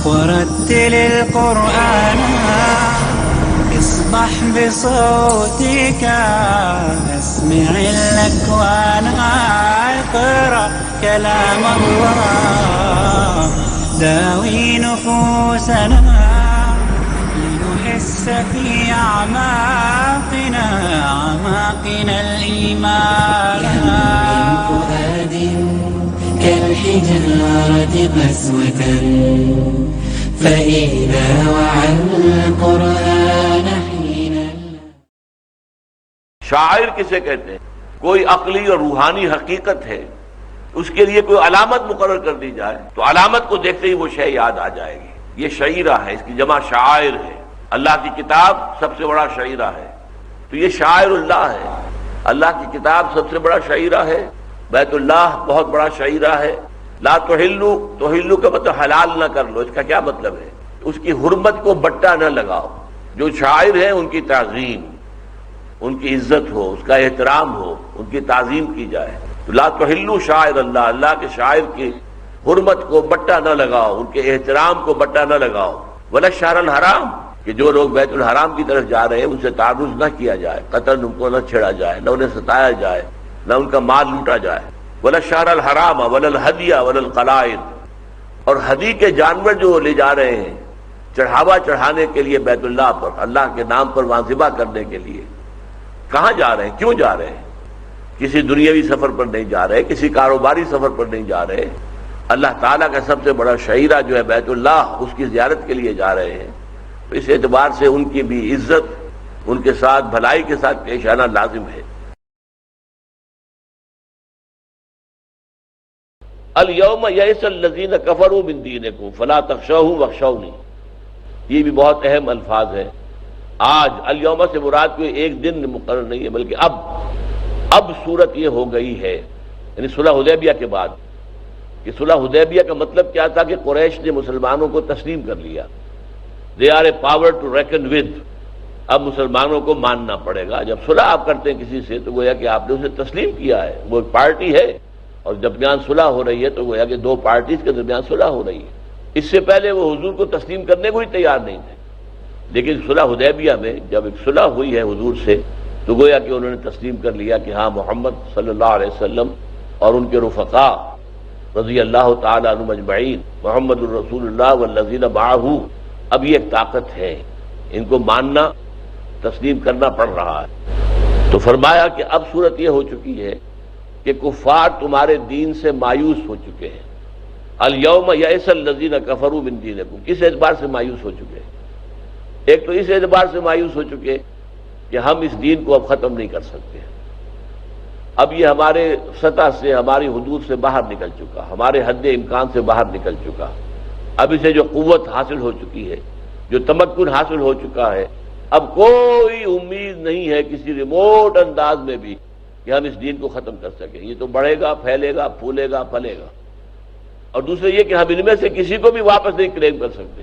ورتل القرآن اصبح بصوتك اسمع الأكوان اقرأ كلام الله داوي نفوسنا لنحس في أعماقنا الإيمان من فؤاد كالحجارة قسوة فإذا وعى القرآن حينا. شاعر کسے کہتے ہیں؟ کوئی عقلی اور روحانی حقیقت ہے، اس کے لیے کوئی علامت مقرر کر دی جائے تو علامت کو دیکھتے ہی وہ شے یاد آ جائے گی. یہ شعیرہ ہے، اس کی جمع شاعر ہے. اللہ کی کتاب سب سے بڑا شعیرہ ہے، تو یہ شاعر اللہ ہے. اللہ کی کتاب سب سے بڑا شعیرہ ہے، بیت اللہ بہت بڑا شعیرہ ہے. لا تحلو کا مطلب حلال نہ کر لو، اس کا کیا مطلب ہے؟ اس کی حرمت کو بٹا نہ لگاؤ. جو شاعر ہیں ان کی تعظیم، ان کی عزت ہو، اس کا احترام ہو، ان کی تعظیم کی جائے. تو لا تحلو شاعر اللہ، اللہ کے شاعر کی حرمت کو بٹا نہ لگاؤ، ان کے احترام کو بٹا نہ لگاؤ. ولا الشہر الحرام، کہ جو لوگ بیت الحرام کی طرف جا رہے ہیں ان سے تعرض نہ کیا جائے، قتل ان کو نہ چھیڑا جائے، نہ انہیں ستایا جائے، نہ ان کا مال لوٹا جائے. ولا الشہر الحرام ولا الہدی ولا القلائد، اور ہدی کے جانور جو لے جا رہے ہیں چڑھاوا چڑھانے کے لیے بیت اللہ پر، اللہ کے نام پر واذبہ کرنے کے لیے، کہاں جا رہے ہیں؟ کیوں جا رہے ہیں؟ کسی دنیاوی سفر پر نہیں جا رہے، کسی کاروباری سفر پر نہیں جا رہے. اللہ تعالیٰ کا سب سے بڑا شعیرہ جو ہے بیت اللہ، اس کی زیارت کے لیے جا رہے ہیں. تو اس اعتبار سے ان کی بھی عزت، ان کے ساتھ بھلائی کے ساتھ پیش آنا لازم ہے. الیوم یئس الذین کفروا من دینکم فلا تخشوهم واخشونی، یہ بھی بہت اہم الفاظ ہے. آج الیوم سے مراد کوئی ایک دن مقرر نہیں ہے، بلکہ اب صورت یہ ہو گئی ہے، یعنی صلح حدیبیہ کے بعد. کہ صلح حدیبیہ کا مطلب کیا تھا؟ کہ قریش نے مسلمانوں کو تسلیم کر لیا. They are a power to reckon with. اب مسلمانوں کو ماننا پڑے گا. جب صلح آپ کرتے ہیں کسی سے تو گویا کہ آپ نے اسے تسلیم کیا ہے، وہ ایک پارٹی ہے، اور جب درمیان صلح ہو رہی ہے تو گویا کہ دو پارٹیز کے درمیان صلح ہو رہی ہے. اس سے پہلے وہ حضور کو تسلیم کرنے کو ہی تیار نہیں تھے، لیکن صلح حدیبیہ میں جب ایک صلح ہوئی ہے حضور سے تو گویا کہ انہوں نے تسلیم کر لیا کہ ہاں محمد صلی اللہ علیہ وسلم اور ان کے رفقاء رضی اللہ تعالی عنہم اجمعین، محمد الرسول اللہ والذین معہ، اب یہ ایک طاقت ہے، ان کو ماننا، تسلیم کرنا پڑ رہا ہے. تو فرمایا کہ اب صورت یہ ہو چکی ہے کہ کفار تمہارے دین سے مایوس ہو چکے ہیں. الیوم یئس الذین کفروا من دینکم، کس اعتبار سے مایوس ہو چکے ہیں؟ ایک تو اس اعتبار سے مایوس ہو چکے کہ ہم اس دین کو اب ختم نہیں کر سکتے. اب یہ ہمارے سطح سے، ہماری حدود سے باہر نکل چکا، ہمارے حد امکان سے باہر نکل چکا. اب اسے جو قوت حاصل ہو چکی ہے، جو تمکن حاصل ہو چکا ہے، اب کوئی امید نہیں ہے کسی ریموٹ انداز میں بھی کہ ہم اس دین کو ختم کر سکیں. یہ تو بڑھے گا، پھیلے گا، پھولے گا، پھلے گا. اور دوسرے یہ کہ ہم ان میں سے کسی کو بھی واپس نہیں کلیم کر سکتے.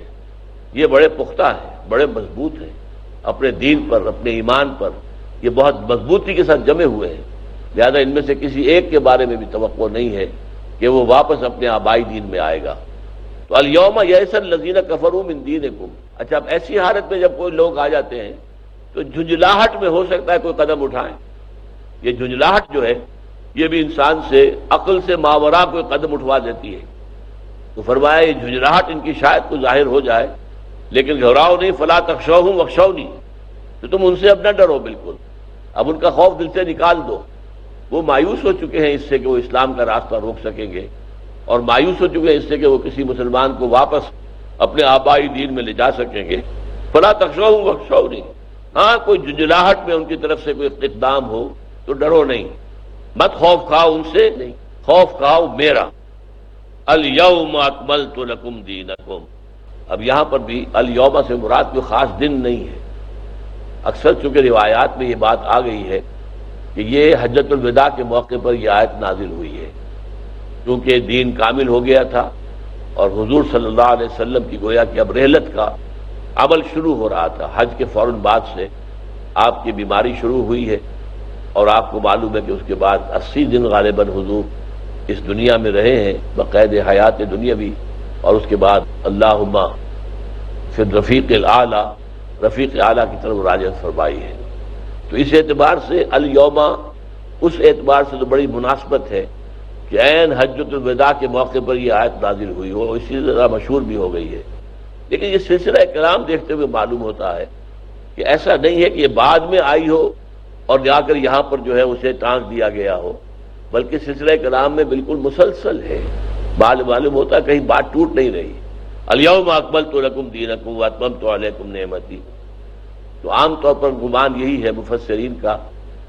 یہ بڑے پختہ ہیں، بڑے مضبوط ہیں، اپنے دین پر، اپنے ایمان پر یہ بہت مضبوطی کے ساتھ جمے ہوئے ہیں. لہذا ان میں سے کسی ایک کے بارے میں بھی توقع نہیں ہے کہ وہ واپس اپنے آبائی دین میں آئے گا. تو الیوم یئس الذین کفروا من دینکم. اچھا، اب ایسی حالت میں جب کوئی لوگ آ جاتے ہیں تو جھنجھلاہٹ میں ہو سکتا ہے کوئی قدم اٹھائیں. یہ جھنجھلاہٹ جو ہے یہ بھی انسان سے، عقل سے ماوراء کوئی قدم اٹھوا دیتی ہے. تو فرمایا یہ جھنجھلاہٹ ان کی شاید کو ظاہر ہو جائے، لیکن گھبراؤ نہیں. فلا تخشوهم واخشونی، تو تم ان سے اب نہ ڈرو، بالکل اب ان کا خوف دل سے نکال دو. وہ مایوس ہو چکے ہیں اس سے کہ وہ اسلام کا راستہ روک سکیں گے، اور مایوس ہو چکے ہیں اس سے کہ وہ کسی مسلمان کو واپس اپنے آبائی دین میں لے جا سکیں گے. فلا تخشوهم واخشونی، ہاں کوئی جھنجھلاہٹ میں ان کی طرف سے کوئی اقدام ہو تو ڈرو نہیں، مت خوف کھاؤ ان سے، نہیں، خوف کھاؤ میرا. الیوم اکملت لکم دینکم. اب یہاں پر بھی الیوم سے مراد کوئی خاص دن نہیں ہے. اکثر چونکہ روایات میں یہ بات آ گئی ہے کہ یہ حجۃ الوداع کے موقع پر یہ آیت نازل ہوئی ہے، کیونکہ دین کامل ہو گیا تھا اور حضور صلی اللہ علیہ وسلم کی گویا کہ اب رحلت کا عمل شروع ہو رہا تھا. حج کے فوراً بعد سے آپ کی بیماری شروع ہوئی ہے، اور آپ کو معلوم ہے کہ اس کے بعد 80 دن غالباً حضور اس دنیا میں رہے ہیں بقید حیات دنیاوی. اور اس کے بعد اللہم فی الرفیق الاعلی، رفیق اعلیٰ کی طرف مراجعت فرمائی ہے۔ تو اس اعتبار سے الیوم اس اعتبار سے تو بڑی مناسبت ہے کہ عین حجۃ الوداع کے موقع پر یہ آیت نازل ہوئی ہو، اسی طرح مشہور بھی ہو گئی ہے۔ لیکن یہ سلسلہ کلام دیکھتے ہوئے معلوم ہوتا ہے کہ ایسا نہیں ہے کہ یہ بعد میں آئی ہو اور جا کر یہاں پر جو ہے اسے ٹانک دیا گیا ہو، بلکہ سلسلہ کلام میں بالکل مسلسل ہے۔ معلوم ہوتا ہے کہیں بات ٹوٹ نہیں رہی۔ الیوم اکملت لکم دینکم واتممت علیکم نعمتی۔ تو عام طور پر گمان یہی ہے مفسرین کا،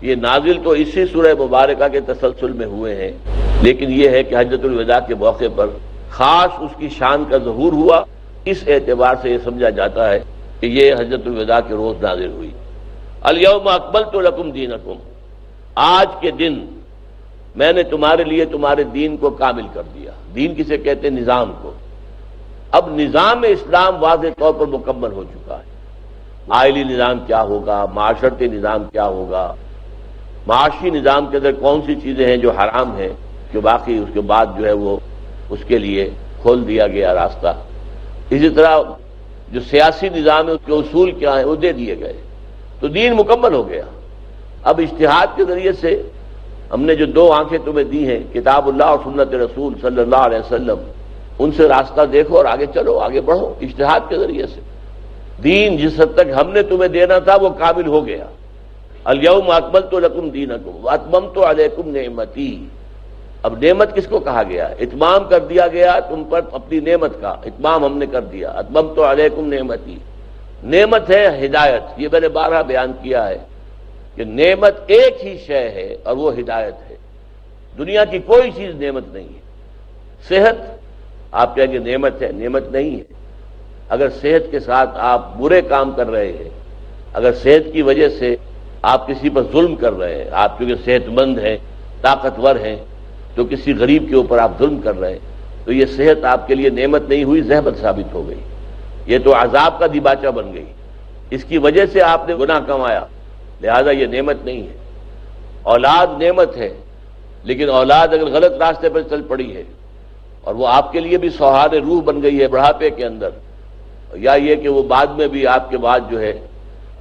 یہ نازل تو اسی سورہ مبارکہ کے تسلسل میں ہوئے ہیں، لیکن یہ ہے کہ حجۃ الوداع کے موقع پر خاص اس کی شان کا ظہور ہوا، اس اعتبار سے یہ سمجھا جاتا ہے کہ یہ حجۃ الوداع کے روز نازل ہوئی۔ الیوم اکملت لکم دینکم، آج کے دن میں نے تمہارے لیے تمہارے دین کو کامل کر دیا۔ دین کسے کہتے ہیں؟ نظام کو۔ اب نظام اسلام واضح طور پر مکمل ہو چکا ہے۔ آئلی نظام کیا ہوگا، معاشرتی نظام کیا ہوگا، معاشی نظام کے اندر کون سی چیزیں ہیں جو حرام ہیں، کہ باقی اس کے بعد جو ہے وہ اس کے لیے کھول دیا گیا راستہ۔ اسی طرح جو سیاسی نظام ہے اس کے اصول کیا ہیں وہ دے دیے گئے، تو دین مکمل ہو گیا۔ اب اجتہاد کے ذریعے سے ہم نے جو دو آنکھیں تمہیں دی ہیں، کتاب اللہ اور سنت رسول صلی اللہ علیہ وسلم، ان سے راستہ دیکھو اور آگے چلو، آگے بڑھو اجتہاد کے ذریعے سے۔ دین جس حد تک ہم نے تمہیں دینا تھا وہ کامل ہو گیا۔ الیوم اکملت لکم دینکم واتممت علیکم نعمتی۔ اب نعمت کس کو کہا گیا؟ اتمام کر دیا گیا تم پر اپنی نعمت کا، اتمام ہم نے کر دیا۔ اتممت علیکم نعمتی، نعمت ہے ہدایت۔ یہ میں نے بارہا بیان کیا ہے کہ نعمت ایک ہی شے ہے اور وہ ہدایت ہے، دنیا کی کوئی چیز نعمت نہیں ہے۔ صحت آپ کہیں گے نعمت ہے، نعمت نہیں ہے۔ اگر صحت کے ساتھ آپ برے کام کر رہے ہیں، اگر صحت کی وجہ سے آپ کسی پر ظلم کر رہے ہیں، آپ چونکہ صحت مند ہیں، طاقتور ہیں، تو کسی غریب کے اوپر آپ ظلم کر رہے ہیں، تو یہ صحت آپ کے لیے نعمت نہیں ہوئی، زحمت ثابت ہو گئی، یہ تو عذاب کا دیباچہ بن گئی۔ اس کی وجہ سے آپ نے گناہ کمایا، لہذا یہ نعمت نہیں ہے۔ اولاد نعمت ہے، لیکن اولاد اگر غلط راستے پر چل پڑی ہے اور وہ آپ کے لیے بھی سوہار روح بن گئی ہے بڑھاپے کے اندر، یا یہ کہ وہ بعد میں بھی آپ کے بعد جو ہے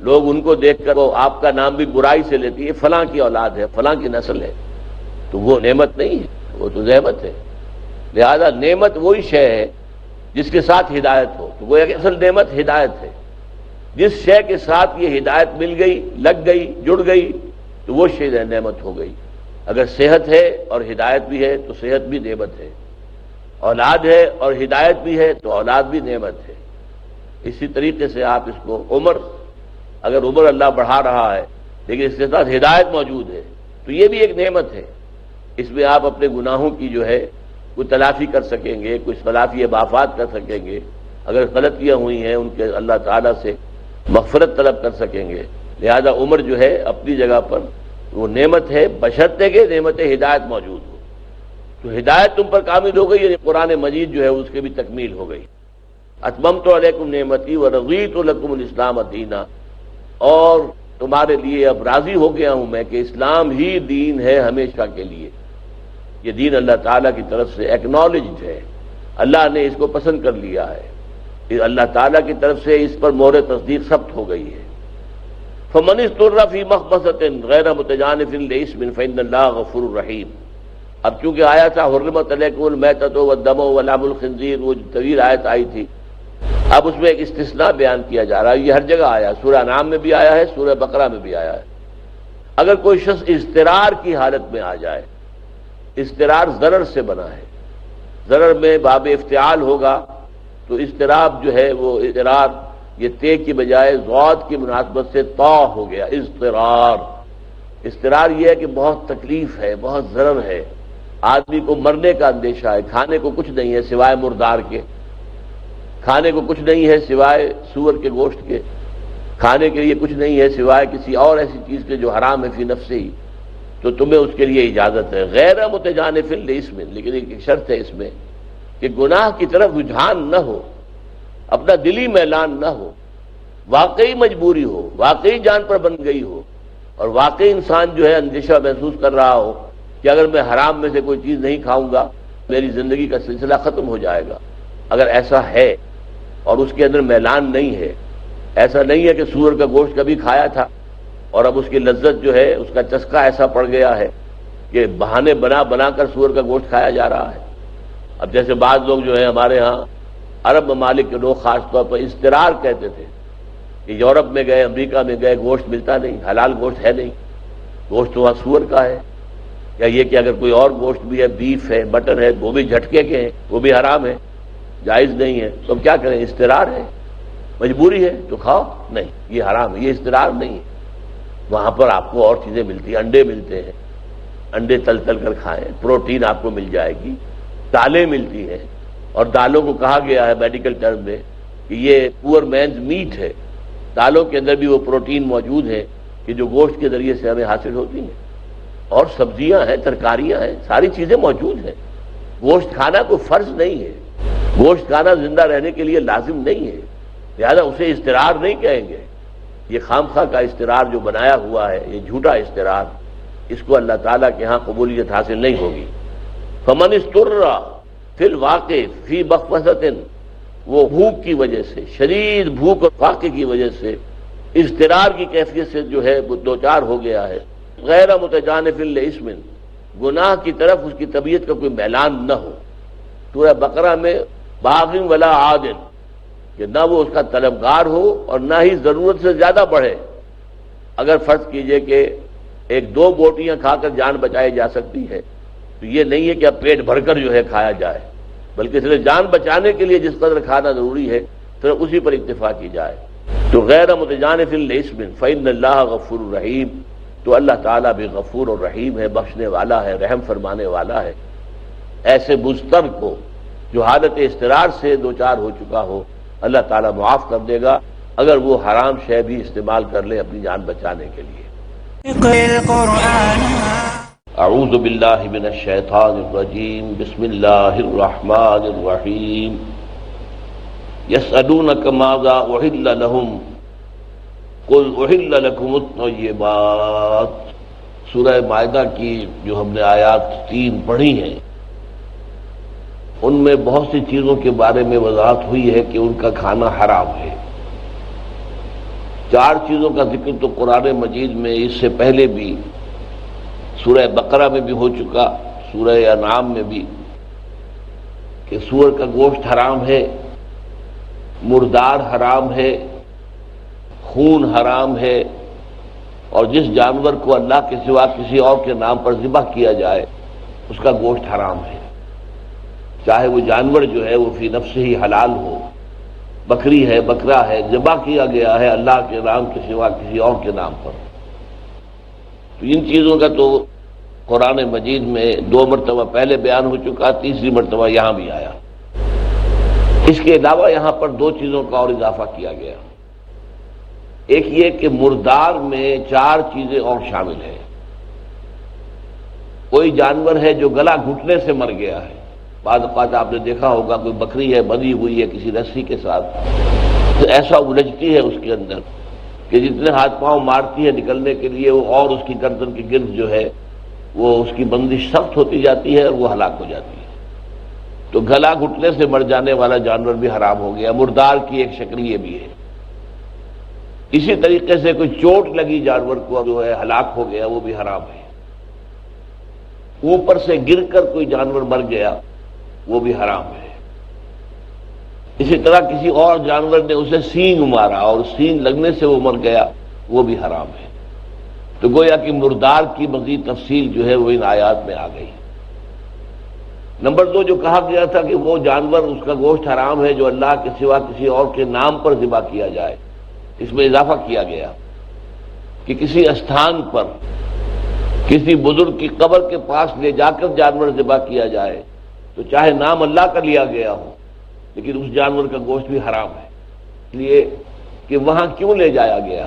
لوگ ان کو دیکھ کر وہ آپ کا نام بھی برائی سے لیتی ہے، فلاں کی اولاد ہے، فلاں کی نسل ہے، تو وہ نعمت نہیں ہے، وہ تو زحمت ہے۔ لہذا نعمت وہی شے ہے جس کے ساتھ ہدایت ہو، تو وہ ایک اصل نعمت ہدایت ہے۔ جس شے کے ساتھ یہ ہدایت مل گئی، لگ گئی، جڑ گئی، تو وہ شے نعمت ہو گئی۔ اگر صحت ہے اور ہدایت بھی ہے تو صحت بھی نعمت ہے، اولاد ہے اور ہدایت بھی ہے تو اولاد بھی نعمت ہے۔ اسی طریقے سے آپ اس کو اگر عمر اللہ بڑھا رہا ہے لیکن اس کے ساتھ ہدایت موجود ہے تو یہ بھی ایک نعمت ہے۔ اس میں آپ اپنے گناہوں کی جو ہے کوئی تلافی کر سکیں گے، کچھ تلافی بافات کر سکیں گے، اگر غلطیاں ہوئی ہیں ان کے اللہ تعالیٰ سے مغفرت طلب کر سکیں گے۔ لہذا عمر جو ہے اپنی جگہ پر وہ نعمت ہے، بشرطے کہ نعمت ہدایت موجود ہو۔ تو ہدایت تم پر کامل ہو گئی، یعنی قرآن مجید جو ہے اس کی بھی تکمیل ہو گئی۔ اتممت علیکم نعمتی ورضیت لکم الاسلام دینا، اور تمہارے لیے اب راضی ہو گیا ہوں میں کہ اسلام ہی دین ہے ہمیشہ کے لیے۔ یہ دین اللہ تعالیٰ کی طرف سے ایکنالجڈ ہے، اللہ نے اس کو پسند کر لیا ہے، اللہ تعالیٰ کی طرف سے اس پر مہر تصدیق ثبت ہو گئی ہے۔ فمن اضطر فی مخمصۃ غیر متجانف لإثم فإن اللہ غفور رحیم۔ اب چونکہ آیا تھا حرمت علیکم المیتۃ والدم ولحم الخنزیر، وہ طویل آیت آئی تھی، اب اس میں ایک استثناء بیان کیا جا رہا ہے۔ یہ ہر جگہ آیا، سورہ انعام میں بھی آیا ہے، سورہ بقرہ میں بھی آیا ہے۔ اگر کوئی شخص اضطرار کی حالت میں آ جائے، اضطرار ضرر سے بنا ہے، ضرر میں باب افتعال ہوگا، تو اضطراب جو ہے وہ اضطرار یہ تے کی بجائے ضاد کی مناسبت سے طا ہو گیا، اضطرار۔ اضطرار یہ ہے کہ بہت تکلیف ہے، بہت ضرر ہے، آدمی کو مرنے کا اندیشہ ہے، کھانے کو کچھ نہیں ہے سوائے مردار کے، کھانے کو کچھ نہیں ہے سوائے سور کے گوشت کے، کھانے کے لیے کچھ نہیں ہے سوائے کسی اور ایسی چیز کے جو حرام ہے فی نفسہ ہی، تو تمہیں اس کے لیے اجازت ہے غیر متجانف لإثم، لیکن ایک شرط ہے اس میں کہ گناہ کی طرف رجحان نہ ہو، اپنا دلی میلان نہ ہو، واقعی مجبوری ہو، واقعی جان پر بن گئی ہو، اور واقعی انسان جو ہے اندیشہ محسوس کر رہا ہو کہ اگر میں حرام میں سے کوئی چیز نہیں کھاؤں گا میری زندگی کا سلسلہ ختم ہو جائے گا، اگر ایسا ہے اور اس کے اندر میلان نہیں ہے، ایسا نہیں ہے کہ سور کا گوشت کبھی کھایا تھا اور اب اس کی لذت جو ہے، اس کا چسکا ایسا پڑ گیا ہے کہ بہانے بنا بنا کر سور کا گوشت کھایا جا رہا ہے۔ اب جیسے بعض لوگ جو ہیں ہمارے ہاں عرب ممالک کے لوگ خاص طور پر اضطرار کہتے تھے کہ یورپ میں گئے، امریکہ میں گئے، گوشت ملتا نہیں، حلال گوشت ہے نہیں، گوشت تو وہاں سور کا ہے، یا یہ کہ اگر کوئی اور گوشت بھی ہے، بیف ہے، مٹن ہے، وہ بھی جھٹکے کے ہیں، وہ بھی حرام ہے، جائز نہیں ہے، تو اب کیا کریں؟ اضطرار ہے، مجبوری ہے تو کھاؤ، نہیں یہ حرام ہے، یہ اضطرار نہیں ہے۔ وہاں پر آپ کو اور چیزیں ملتی ہیں، انڈے ملتے ہیں، انڈے تل تل کر کھائیں، پروٹین آپ کو مل جائے گی، دالیں ملتی ہیں، اور دالوں کو کہا گیا ہے میڈیکل ٹرم میں کہ یہ پور مینز میٹ ہے، دالوں کے اندر بھی وہ پروٹین موجود ہے کہ جو گوشت کے ذریعے سے ہمیں حاصل ہوتی ہیں، اور سبزیاں ہیں، ترکاریاں ہیں، ساری چیزیں موجود ہیں۔ گوشت کھانا کوئی فرض نہیں ہے، گوشت کھانا زندہ رہنے کے لیے لازم نہیں ہے، لہذا اسے اضطرار نہیں کہیں گے۔ یہ خام خواہ کا اضطرار جو بنایا ہوا ہے، یہ جھوٹا اضطرار، اس کو اللہ تعالیٰ کے ہاں قبولیت حاصل نہیں ہوگی۔ فمن اضطر فی الواقع فی مخمصۃ، وہ بھوک کی وجہ سے، شدید بھوک اور فاقے کی وجہ سے اضطرار کی کیفیت سے جو ہے وہ دوچار ہو گیا ہے، غیر متجانف لاسم، گناہ کی طرف اس کی طبیعت کا کوئی میلان نہ ہو۔ سورہ بقرہ میں باغ ولا عاد، کہ نہ وہ اس کا طلبگار ہو اور نہ ہی ضرورت سے زیادہ بڑھے۔ اگر فرض کیجئے کہ ایک دو بوٹیاں کھا کر جان بچائی جا سکتی ہے تو یہ نہیں ہے کہ اب پیٹ بھر کر جو ہے کھایا جائے، بلکہ صرف جان بچانے کے لیے جس قدر کھانا ضروری ہے صرف اسی پر اکتفا کی جائے۔ تو غیر متجانف لاسم فإن اللہ غفور رحیم، تو اللہ تعالیٰ بھی غفور اور رحیم ہے، بخشنے والا ہے، رحم فرمانے والا ہے۔ ایسے مضطر کو جو حالت اضطرار سے دوچار ہو چکا ہو، اللہ تعالیٰ معاف کر دے گا اگر وہ حرام شے بھی استعمال کر لے اپنی جان بچانے کے لیے۔ القرآن اعوذ باللہ من الشیطان الرجیم، بسم اللہ الرحمن الرحیم۔ یسألونک ماذا احل لہم قل احل لکم الطیبات۔ سورہ مائدہ کی جو ہم نے آیات 3 پڑھی ہیں، ان میں بہت سی چیزوں کے بارے میں وضاحت ہوئی ہے کہ ان کا کھانا حرام ہے۔ 4 چیزوں کا ذکر تو قرآن مجید میں اس سے پہلے بھی سورہ بقرہ میں بھی ہو چکا، سورہ انعام میں بھی، کہ سور کا گوشت حرام ہے، مردار حرام ہے، خون حرام ہے، اور جس جانور کو اللہ کے سوا کسی اور کے نام پر ذبح کیا جائے اس کا گوشت حرام ہے، چاہے وہ جانور جو ہے وہ فی نفس ہی حلال ہو، بکری ہے، بکرا ہے، ذبح کیا گیا ہے اللہ کے نام کے سوا کسی اور کے نام پر۔ تو ان چیزوں کا تو قرآن مجید میں 2 مرتبہ پہلے بیان ہو چکا، تیسری مرتبہ یہاں بھی آیا۔ اس کے علاوہ یہاں پر 2 چیزوں کا اور اضافہ کیا گیا۔ ایک یہ کہ مردار میں 4 چیزیں اور شامل ہیں۔ کوئی جانور ہے جو گلا گھٹنے سے مر گیا ہے، بعض اوقات آپ نے دیکھا ہوگا کوئی بکری ہے بندھی ہوئی ہے کسی رسی کے ساتھ، تو ایسا الجھتی ہے اس کے اندر کہ جتنے ہاتھ پاؤں مارتی ہے نکلنے کے لیے، وہ اور اس کی گردن کے گرد جو ہے وہ اس کی بندش سخت ہوتی جاتی ہے اور وہ ہلاک ہو جاتی ہے۔ تو گلا گھٹنے سے مر جانے والا جانور بھی حرام ہو گیا، مردار کی ایک شکل یہ بھی ہے۔ اسی طریقے سے کوئی چوٹ لگی جانور کو جو ہے ہلاک ہو گیا، وہ بھی حرام ہے۔ اوپر سے گر کر کوئی جانور مر گیا، وہ بھی حرام ہے۔ اسی طرح کسی اور جانور نے اسے سینگ مارا اور سینگ لگنے سے وہ مر گیا، وہ بھی حرام ہے۔ تو گویا کہ مردار کی مزید تفصیل جو ہے وہ ان آیات میں آ گئی۔ نمبر 2 جو کہا گیا تھا کہ وہ جانور اس کا گوشت حرام ہے جو اللہ کے سوا کسی اور کے نام پر ذبح کیا جائے، اس میں اضافہ کیا گیا کہ کسی استھان پر کسی بزرگ کی قبر کے پاس لے جا کر جانور ذبح کیا جائے تو چاہے نام اللہ کا لیا گیا ہو لیکن اس جانور کا گوشت بھی حرام ہے، اس لیے کہ وہاں کیوں لے جایا گیا؟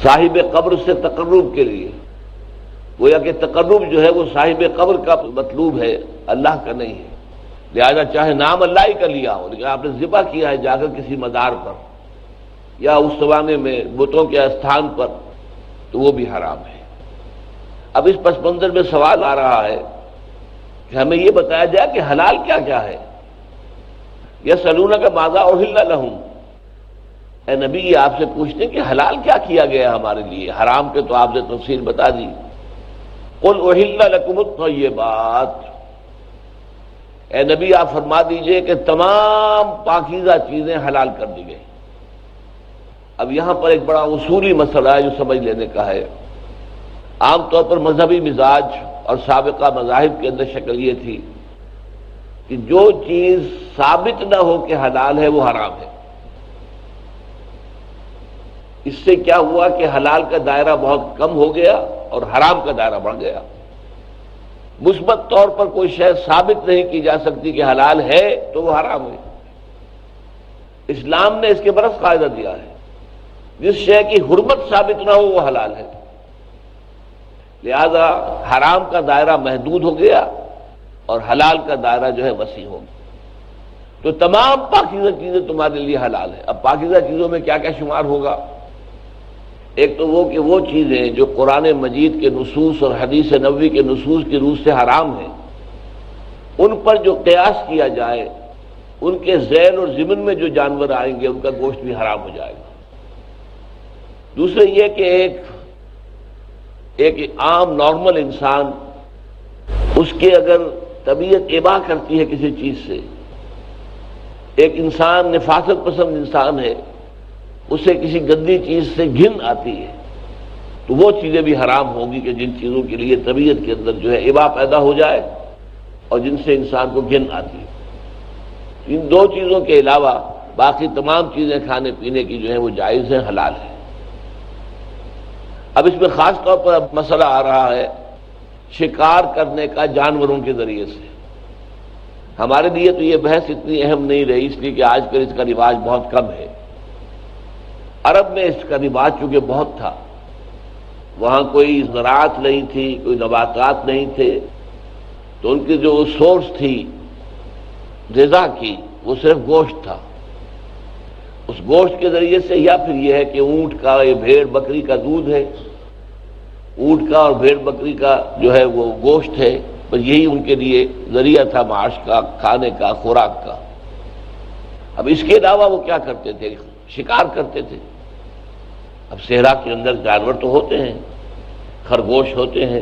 صاحب قبر سے تقرب کے لیے۔ گویا کہ تقرب جو ہے وہ صاحب قبر کا مطلوب ہے، اللہ کا نہیں ہے، لہذا چاہے نام اللہ ہی کا لیا ہو لیکن آپ نے ذبح کیا ہے جا کر کسی مزار پر یا اس زمانے میں بتوں کے استھان پر، تو وہ بھی حرام ہے۔ اب اس پس منظر میں سوال آ رہا ہے کہ ہمیں یہ بتایا جائے کہ حلال کیا کیا ہے۔ یسألونک ماذا احل لہم، اے نبی یہ آپ سے پوچھتے ہیں کہ حلال کیا کیا گیا ہمارے لیے، حرام کے تو آپ نے تفصیل بتا دی۔ قل احل لکم الطیبات، اے نبی آپ فرما دیجئے کہ تمام پاکیزہ چیزیں حلال کر دی گئی۔ اب یہاں پر ایک بڑا اصولی مسئلہ ہے جو سمجھ لینے کا ہے۔ عام طور پر مذہبی مزاج اور سابقہ مذاہب کے اندر شکل یہ تھی کہ جو چیز ثابت نہ ہو کہ حلال ہے وہ حرام ہے۔ اس سے کیا ہوا کہ حلال کا دائرہ بہت کم ہو گیا اور حرام کا دائرہ بڑھ گیا۔ مثبت طور پر کوئی شے ثابت نہیں کی جا سکتی کہ حلال ہے تو وہ حرام ہے۔ اسلام نے اس کے برعکس قاعدہ دیا ہے، جس شے کی حرمت ثابت نہ ہو وہ حلال ہے، لہذا حرام کا دائرہ محدود ہو گیا اور حلال کا دائرہ جو ہے وسیع ہو گیا۔ تو تمام پاکیزہ چیزیں تمہارے لیے حلال ہیں۔ اب پاکیزہ چیزوں میں کیا کیا شمار ہوگا؟ ایک تو وہ کہ وہ چیزیں جو قرآن مجید کے نصوص اور حدیث نبوی کے نصوص کی روح سے حرام ہیں، ان پر جو قیاس کیا جائے، ان کے ذیل اور ضمن میں جو جانور آئیں گے ان کا گوشت بھی حرام ہو جائے گا۔ دوسرے یہ کہ ایک عام نارمل انسان، اس کے اگر طبیعت اباح کرتی ہے کسی چیز سے، ایک انسان نفاست پسند انسان ہے، اسے کسی گندی چیز سے گھن آتی ہے، تو وہ چیزیں بھی حرام ہوں گی کہ جن چیزوں کے لیے طبیعت کے اندر جو ہے اباح پیدا ہو جائے اور جن سے انسان کو گھن آتی ہے۔ ان دو چیزوں کے علاوہ باقی تمام چیزیں کھانے پینے کی جو ہیں وہ جائز ہیں، حلال ہیں۔ اب اس میں خاص طور پر اب مسئلہ آ رہا ہے شکار کرنے کا جانوروں کے ذریعے سے۔ ہمارے لیے تو یہ بحث اتنی اہم نہیں رہی، اس لیے کہ آج کل اس کا رواج بہت کم ہے۔ عرب میں اس کا رواج چونکہ بہت تھا، وہاں کوئی زراعت نہیں تھی، کوئی نباتات نہیں تھے، تو ان کی جو سورس تھی غذا کی وہ صرف گوشت تھا۔ اس گوشت کے ذریعے سے، یا پھر یہ ہے کہ اونٹ کا، یہ بھیڑ بکری کا دودھ ہے، اونٹ کا اور بھیڑ بکری کا جو ہے وہ گوشت ہے، بس یہی ان کے لیے ذریعہ تھا معاش کا، کھانے کا، خوراک کا۔ اب اس کے علاوہ وہ کیا کرتے تھے؟ شکار کرتے تھے۔ اب صحرا کے اندر جانور تو ہوتے ہیں، خرگوش ہوتے ہیں،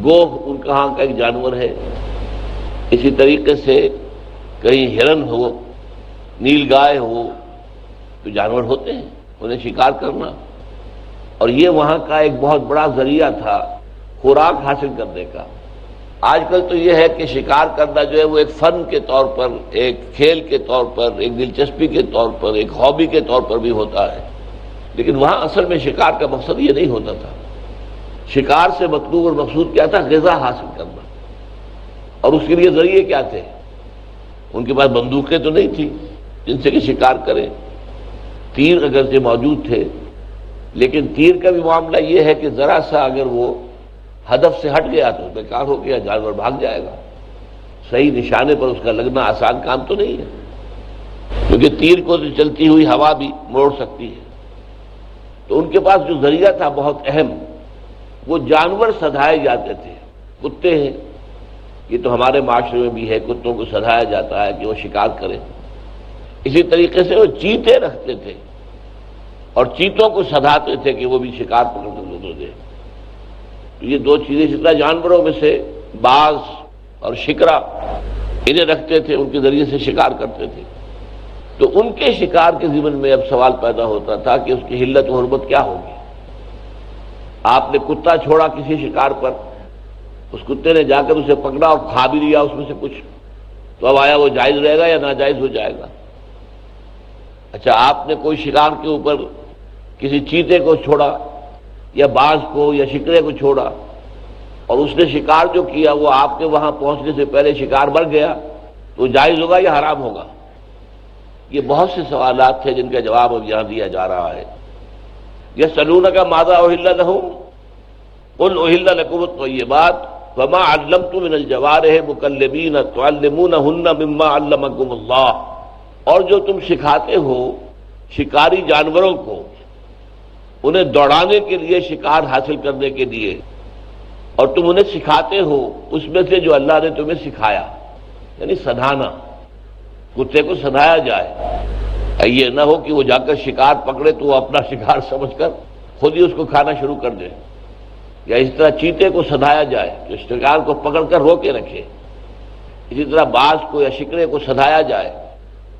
گوہ ان کہاں کا ایک جانور ہے، اسی طریقے سے کہیں ہرن ہو، نیل گائے ہو، تو جانور ہوتے ہیں، انہیں شکار کرنا، اور یہ وہاں کا ایک بہت بڑا ذریعہ تھا خوراک حاصل کرنے کا۔ آج کل تو یہ ہے کہ شکار کرنا جو ہے وہ ایک فن کے طور پر، ایک کھیل کے طور پر، ایک دلچسپی کے طور پر، ایک ہابی کے طور پر بھی ہوتا ہے، لیکن وہاں اصل میں شکار کا مقصد یہ نہیں ہوتا تھا۔ شکار سے مطلوب اور مقصود کیا تھا؟ غذا حاصل کرنا، اور اس کے لیے ذریعے کیا تھے؟ ان کے پاس بندوقیں تو نہیں تھیں جن سے کہ شکار کریں، تیر اگرچہ موجود تھے، لیکن تیر کا بھی معاملہ یہ ہے کہ ذرا سا اگر وہ ہدف سے ہٹ گیا تو بیکار ہو گیا، جانور بھاگ جائے گا۔ صحیح نشانے پر اس کا لگنا آسان کام تو نہیں ہے، کیونکہ تیر کو تو چلتی ہوئی ہوا بھی موڑ سکتی ہے۔ تو ان کے پاس جو ذریعہ تھا بہت اہم، وہ جانور سدھائے جاتے تھے۔ کتے ہیں، یہ تو ہمارے معاشرے میں بھی ہے، کتوں کو سدھایا جاتا ہے کہ وہ شکار کریں۔ اسی طریقے سے وہ چیتے رکھتے تھے اور چیتوں کو سدھاتے تھے کہ وہ بھی شکار پکڑ دے۔ تو یہ دو چیزیں اسی طرح جانوروں میں سے باز اور شکرا، انہیں رکھتے تھے، ان کے ذریعے سے شکار کرتے تھے۔ تو ان کے شکار کے ضمن میں اب سوال پیدا ہوتا تھا کہ اس کی حلت و حرمت کیا ہوگی۔ آپ نے کتا چھوڑا کسی شکار پر، اس کتے نے جا کر اسے پکڑا اور کھا بھی لیا اس میں سے کچھ، تو اب آیا وہ جائز رہے گا یا ناجائز ہو جائے گا؟ اچھا، آپ نے کوئی شکار کے اوپر کسی چیتے کو چھوڑا یا باز کو یا شکرے کو چھوڑا، اور اس نے شکار جو کیا وہ آپ کے وہاں پہنچنے سے پہلے شکار مر گیا، تو جائز ہوگا یا حرام ہوگا؟ یہ بہت سے سوالات تھے جن کا جواب اب یہاں دیا جا رہا ہے۔ یسألونک ماذا احل لہم قل احل لکم الطیبات وما علمتم من الجوارح مکلبین تعلمونہن مما علمکم اللہ، اور جو تم سکھاتے ہو شکاری جانوروں کو، انہیں دوڑانے کے لیے، شکار حاصل کرنے کے لیے، اور تم انہیں سکھاتے ہو اس میں سے جو اللہ نے تمہیں سکھایا، یعنی سدھانا۔ کتے کو سدھایا جائے، یہ نہ ہو کہ وہ جا کر شکار پکڑے تو وہ اپنا شکار سمجھ کر خود ہی اس کو کھانا شروع کر دے، یا اس طرح چیتے کو سدھایا جائے کہ شکار کو پکڑ کر روکے رکھے، اسی طرح باز کو یا شکرے کو سدھایا جائے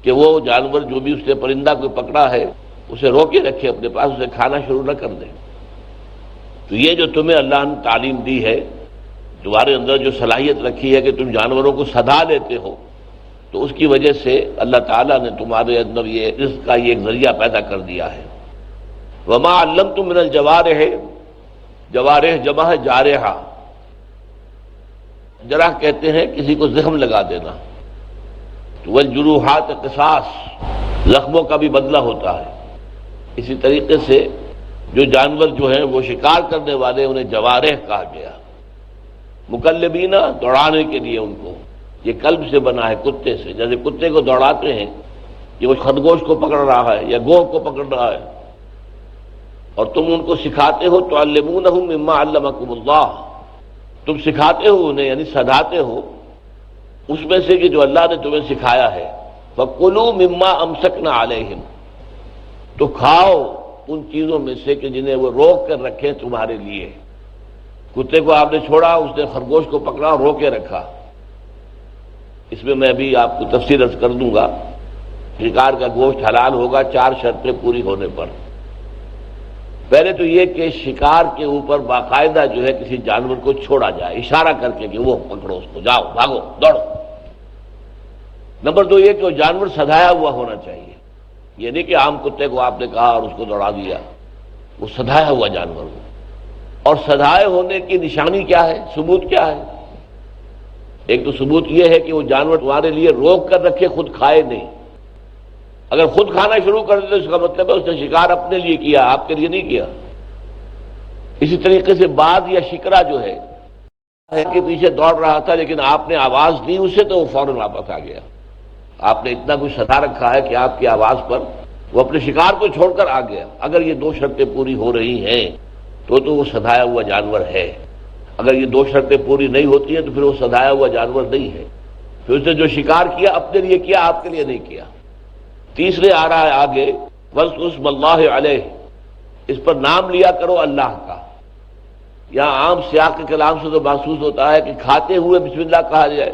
کہ وہ جانور جو بھی اس نے پرندہ کو پکڑا ہے اسے روکے رکھے اپنے پاس، اسے کھانا شروع نہ کر دے۔ تو یہ جو تمہیں اللہ نے تعلیم دی ہے، تمہارے اندر جو صلاحیت رکھی ہے کہ تم جانوروں کو سدھا لیتے ہو، تو اس کی وجہ سے اللہ تعالیٰ نے تمہارے اندر یہ رزق کا یہ ایک ذریعہ پیدا کر دیا ہے۔ وما علمتم من الجوارح، جوارح جمع ہے جارحہ، جرح کہتے ہیں کسی کو زخم لگا دینا، تو والجروحات قصاص، زخموں کا بھی بدلہ ہوتا ہے۔ اسی طریقے سے جو جانور جو ہیں وہ شکار کرنے والے انہیں جوارح کہا گیا، مکلبینہ دوڑانے کے لیے ان کو، یہ کلب سے بنا ہے کتے سے، جیسے کتے کو دوڑاتے ہیں کہ وہ خرگوش کو پکڑ رہا ہے یا گوہ کو پکڑ رہا ہے، اور تم ان کو سکھاتے ہو، تعلمونہم مما علمکم اللہ، تم سکھاتے ہو انہیں، یعنی سدھاتے ہو اس میں سے کہ جو اللہ نے تمہیں سکھایا ہے۔ فَكُلُوا مِمَّا أَمْسَكْنَا عَلَيْهِمْ، تو کھاؤ ان چیزوں میں سے کہ جنہیں وہ روک کر رکھے تمہارے لیے۔ کتے کو آپ نے چھوڑا، اس نے خرگوش کو پکڑا، روکے رکھا۔ اس میں بھی آپ کو تفصیل عرض کر دوں گا۔ شکار کا گوشت حلال ہوگا 4 شرطیں پوری ہونے پر۔ پہلے تو یہ کہ شکار کے اوپر باقاعدہ جو ہے کسی جانور کو چھوڑا جائے، اشارہ کر کے کہ وہ پکڑو اس کو، جاؤ بھاگو دوڑو۔ نمبر 2 یہ کہ وہ جانور سدھایا ہوا ہونا چاہیے، یہ نہیں کہ عام کتے کو آپ نے کہا اور اس کو دوڑا دیا، وہ سدھایا ہوا جانور ہو۔ اور سدھائے ہونے کی نشانی کیا ہے، ثبوت کیا ہے؟ ایک تو ثبوت یہ ہے کہ وہ جانور تمہارے لیے روک کر رکھے، خود کھائے نہیں۔ اگر خود کھانا شروع کر دے تو اس کا مطلب ہے اس نے شکار اپنے لیے کیا، آپ کے لیے نہیں کیا۔ اسی طریقے سے باز یا شکرا جو ہے کہ پیچھے دوڑ رہا تھا لیکن آپ نے آواز دی اسے تو وہ فوراً واپس آ گیا۔ آپ نے اتنا کچھ سدھا رکھا ہے کہ آپ کی آواز پر وہ اپنے شکار کو چھوڑ کر آ گیا۔ اگر یہ 2 شرطیں پوری ہو رہی ہیں تو وہ سدھایا ہوا جانور ہے۔ اگر یہ 2 شرطیں پوری نہیں ہوتی ہیں تو پھر وہ سدھایا ہوا جانور نہیں ہے، پھر اس نے جو شکار کیا اپنے لیے کیا، آپ کے لیے نہیں کیا۔ تیسرے آ رہا ہے آگے وَاذْكُرُوا اسْمَ اللَّهِ عَلَيْهِ، اس پر نام لیا کرو اللہ کا۔ یہاں عام سیاق کے کلام سے تو محسوس ہوتا ہے کہ کھاتے ہوئے بسم اللہ کہا جائے،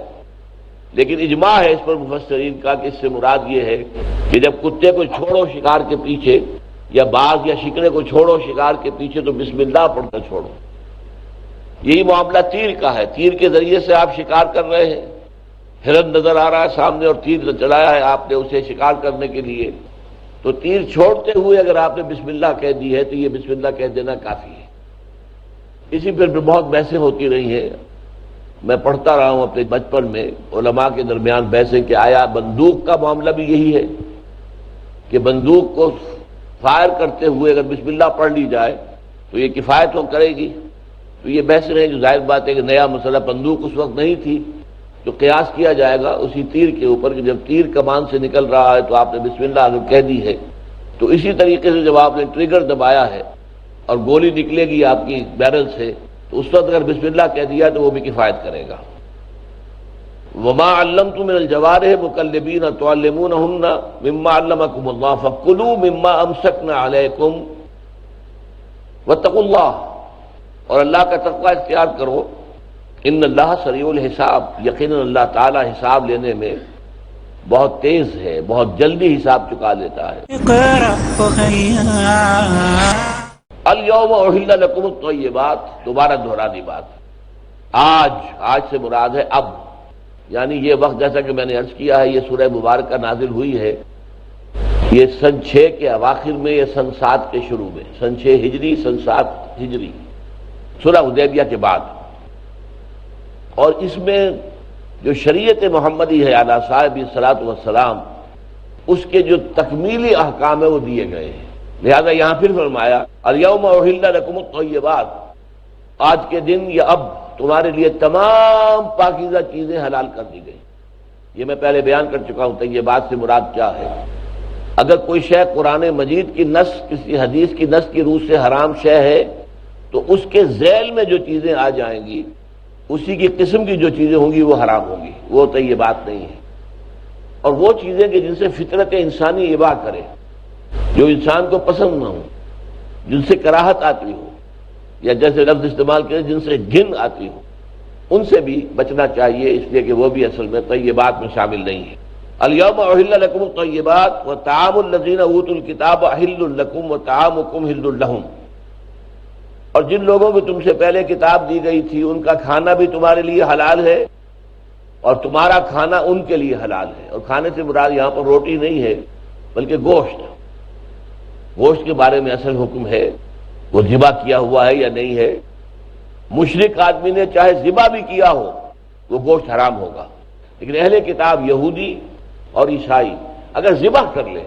لیکن اجماع ہے اس پر مفسرین کا کہ اس سے مراد یہ ہے کہ جب کتے کو چھوڑو شکار کے پیچھے، یا باز یا شکرے کو چھوڑو شکار کے پیچھے، تو بسم اللہ پڑھ کر چھوڑو۔ یہی معاملہ تیر کا ہے، تیر کے ذریعے سے آپ شکار کر رہے ہیں، ہرن نظر آ رہا ہے سامنے اور تیر چلایا ہے آپ نے اسے شکار کرنے کے لیے، تو تیر چھوڑتے ہوئے اگر آپ نے بسم اللہ کہہ دی ہے تو یہ بسم اللہ کہہ دینا کافی ہے۔ اسی پر بہت بحثیں ہوتی رہی ہیں، میں پڑھتا رہا ہوں اپنے بچپن میں علماء کے درمیان بحثیں کہ آیا بندوق کا معاملہ بھی یہی ہے کہ بندوق کو فائر کرتے ہوئے اگر بسم اللہ پڑھ لی جائے تو یہ کفایت ہو کرے گی؟ تو یہ بحث رہے، جو ظاہر بات ہے کہ نیا مسئلہ، بندوق اس وقت نہیں تھی، تو قیاس کیا جائے گا اسی تیر کے اوپر کہ جب تیر کمان سے نکل رہا ہے تو آپ نے بسم اللہ اگر کہہ دی ہے تو اسی طریقے سے جب آپ نے ٹریگر دبایا ہے اور گولی نکلے گی آپ کی بیرل سے تو اس وقت اگر بسم اللہ کہہ دیا تو وہ بھی کفایت کرے گا۔ وما علمتم من الجوارح مکلبین تعلمونہن مما علمکم اللہ فکلوا مما امسکنا علیکم واتقوا اللہ، اور اللہ کا تقوی اختیار کرو، ان اللہ سریع الحساب، یقیناً اللہ تعالی حساب لینے میں بہت تیز ہے، بہت جلدی حساب چکا لیتا ہے۔ اقرأ وخيا الیوم احل لکم الطیبات، دوبارہ دہرانی بات، آج سے مراد ہے اب، یعنی یہ وقت جیسا کہ میں نے عرض کیا ہے یہ سورہ مبارکہ نازل ہوئی ہے یہ سن 6 کے اواخر میں یا سن 7 کے شروع میں، سن 6 ہجری سن 7 ہجری، صلح حدیبیہ کے بعد، اور اس میں جو شریعت محمدی ہے علیہ صاحب الصلاۃ والسلام، اس کے جو تکمیلی احکام ہیں وہ دیے گئے ہیں۔ لہذا یہاں پھر فرمایا الیوم احل لکم الطیبات، آج کے دن یا اب تمہارے لیے تمام پاکیزہ چیزیں حلال کر دی گئی۔ یہ میں پہلے بیان کر چکا ہوں طیبات سے مراد کیا ہے۔ اگر کوئی شے قرآن مجید کی نص، کسی حدیث کی نص کی روح سے حرام شے ہے تو اس کے ذیل میں جو چیزیں آ جائیں گی، اسی کی قسم کی جو چیزیں ہوں گی وہ حرام ہوں گی، وہ طیبات نہیں ہے۔ اور وہ چیزیں کہ جن سے فطرت انسانی ابا کرے، جو انسان کو پسند نہ ہو، جن سے کراہت آتی ہو، یا جیسے لفظ استعمال کریں جن سے گھن آتی ہو، ان سے بھی بچنا چاہیے، اس لیے کہ وہ بھی اصل میں طیبات میں شامل نہیں ہے۔ الیوم احل لکم الطیبات وطعام الذین اوتوا الکتاب حل لکم وطعامکم حل لہم، اور جن لوگوں کو تم سے پہلے کتاب دی گئی تھی ان کا کھانا بھی تمہارے لیے حلال ہے اور تمہارا کھانا ان کے لیے حلال ہے۔ اور کھانے سے مراد یہاں پر روٹی نہیں ہے بلکہ گوشت، گوشت کے بارے میں اصل حکم ہے، وہ ذبح کیا ہوا ہے یا نہیں ہے۔ مشرک آدمی نے چاہے ذبح بھی کیا ہو وہ گوشت حرام ہوگا، لیکن اہل کتاب یہودی اور عیسائی اگر ذبح کر لیں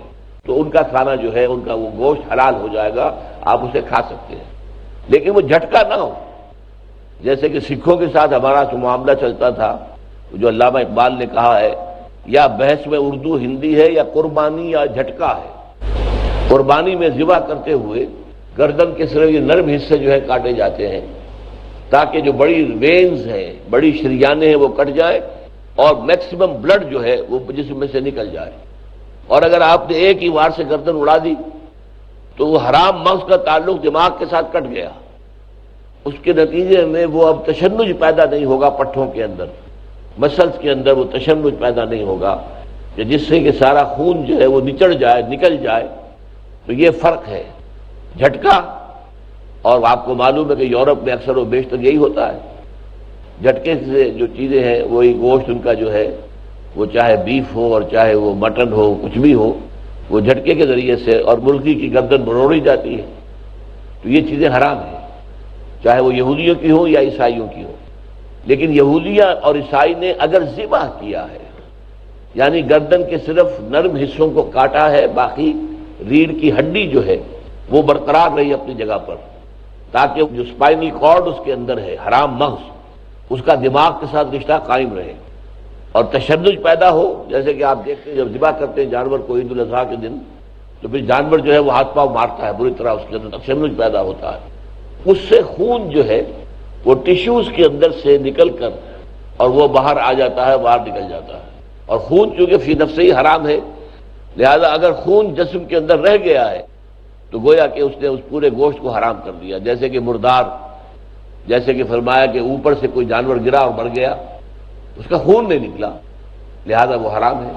تو ان کا کھانا جو ہے، ان کا وہ گوشت حلال ہو جائے گا، آپ اسے کھا سکتے ہیں، لیکن وہ جھٹکا نہ ہو، جیسے کہ سکھوں کے ساتھ ہمارا جو معاملہ چلتا تھا، جو علامہ اقبال نے کہا ہے، یا بحث میں اردو ہندی ہے یا قربانی یا جھٹکا ہے۔ قربانی میں ذبح کرتے ہوئے گردن کے صرف یہ نرم حصے جو ہے کاٹے جاتے ہیں تاکہ جو بڑی وینز ہیں، بڑی شریانیں ہیں وہ کٹ جائیں اور میکسیمم بلڈ جو ہے وہ جسم میں سے نکل جائے، اور اگر آپ نے ایک ہی وار سے گردن اڑا دی تو وہ حرام مغز کا تعلق دماغ کے ساتھ کٹ گیا، اس کے نتیجے میں وہ اب تشنج پیدا نہیں ہوگا، پٹھوں کے اندر مسلز کے اندر وہ تشنج پیدا نہیں ہوگا کہ جس سے کہ سارا خون جو ہے وہ نچڑ جائے، نکل جائے۔ تو یہ فرق ہے جھٹکا، اور آپ کو معلوم ہے کہ یورپ میں اکثر و بیشتر یہی ہوتا ہے، جھٹکے سے جو چیزیں ہیں وہی گوشت ان کا جو ہے وہ چاہے بیف ہو اور چاہے وہ مٹن ہو، کچھ بھی ہو، وہ جھٹکے کے ذریعے سے اور مرغی کی گردن بروڑی جاتی ہے، تو یہ چیزیں حرام ہیں، چاہے وہ یہودیوں کی ہو یا عیسائیوں کی ہو۔ لیکن یہودیہ اور عیسائی نے اگر ذبح کیا ہے، یعنی گردن کے صرف نرم حصوں کو کاٹا ہے، باقی ریڑھ کی ہڈی جو ہے وہ برقرار رہی اپنی جگہ پر، تاکہ جو اسپائنل کارڈ اس کے اندر ہے، حرام مغز، اس کا دماغ کے ساتھ رشتہ قائم رہے اور تشدد پیدا ہو۔ جیسے کہ آپ دیکھتے ہیں جب ذبح کرتے ہیں جانور کو عید الاضحیٰ کے دن، تو پھر جانور جو ہے وہ ہاتھ پاؤں مارتا ہے بری طرح، اس کے اندر تشدد پیدا ہوتا ہے، اس سے خون جو ہے وہ ٹیشوز کے اندر سے نکل کر اور وہ باہر آ جاتا ہے، باہر نکل جاتا ہے، اور خون چونکہ فی نفس ہی حرام ہے، لہذا اگر خون جسم کے اندر رہ گیا ہے تو گویا کہ اس نے اس پورے گوشت کو حرام کر دیا۔ جیسے کہ مردار، جیسے کہ فرمایا کہ اوپر سے کوئی جانور گرا اور مر گیا، اس کا خون نہیں نکلا، لہذا وہ حرام ہے۔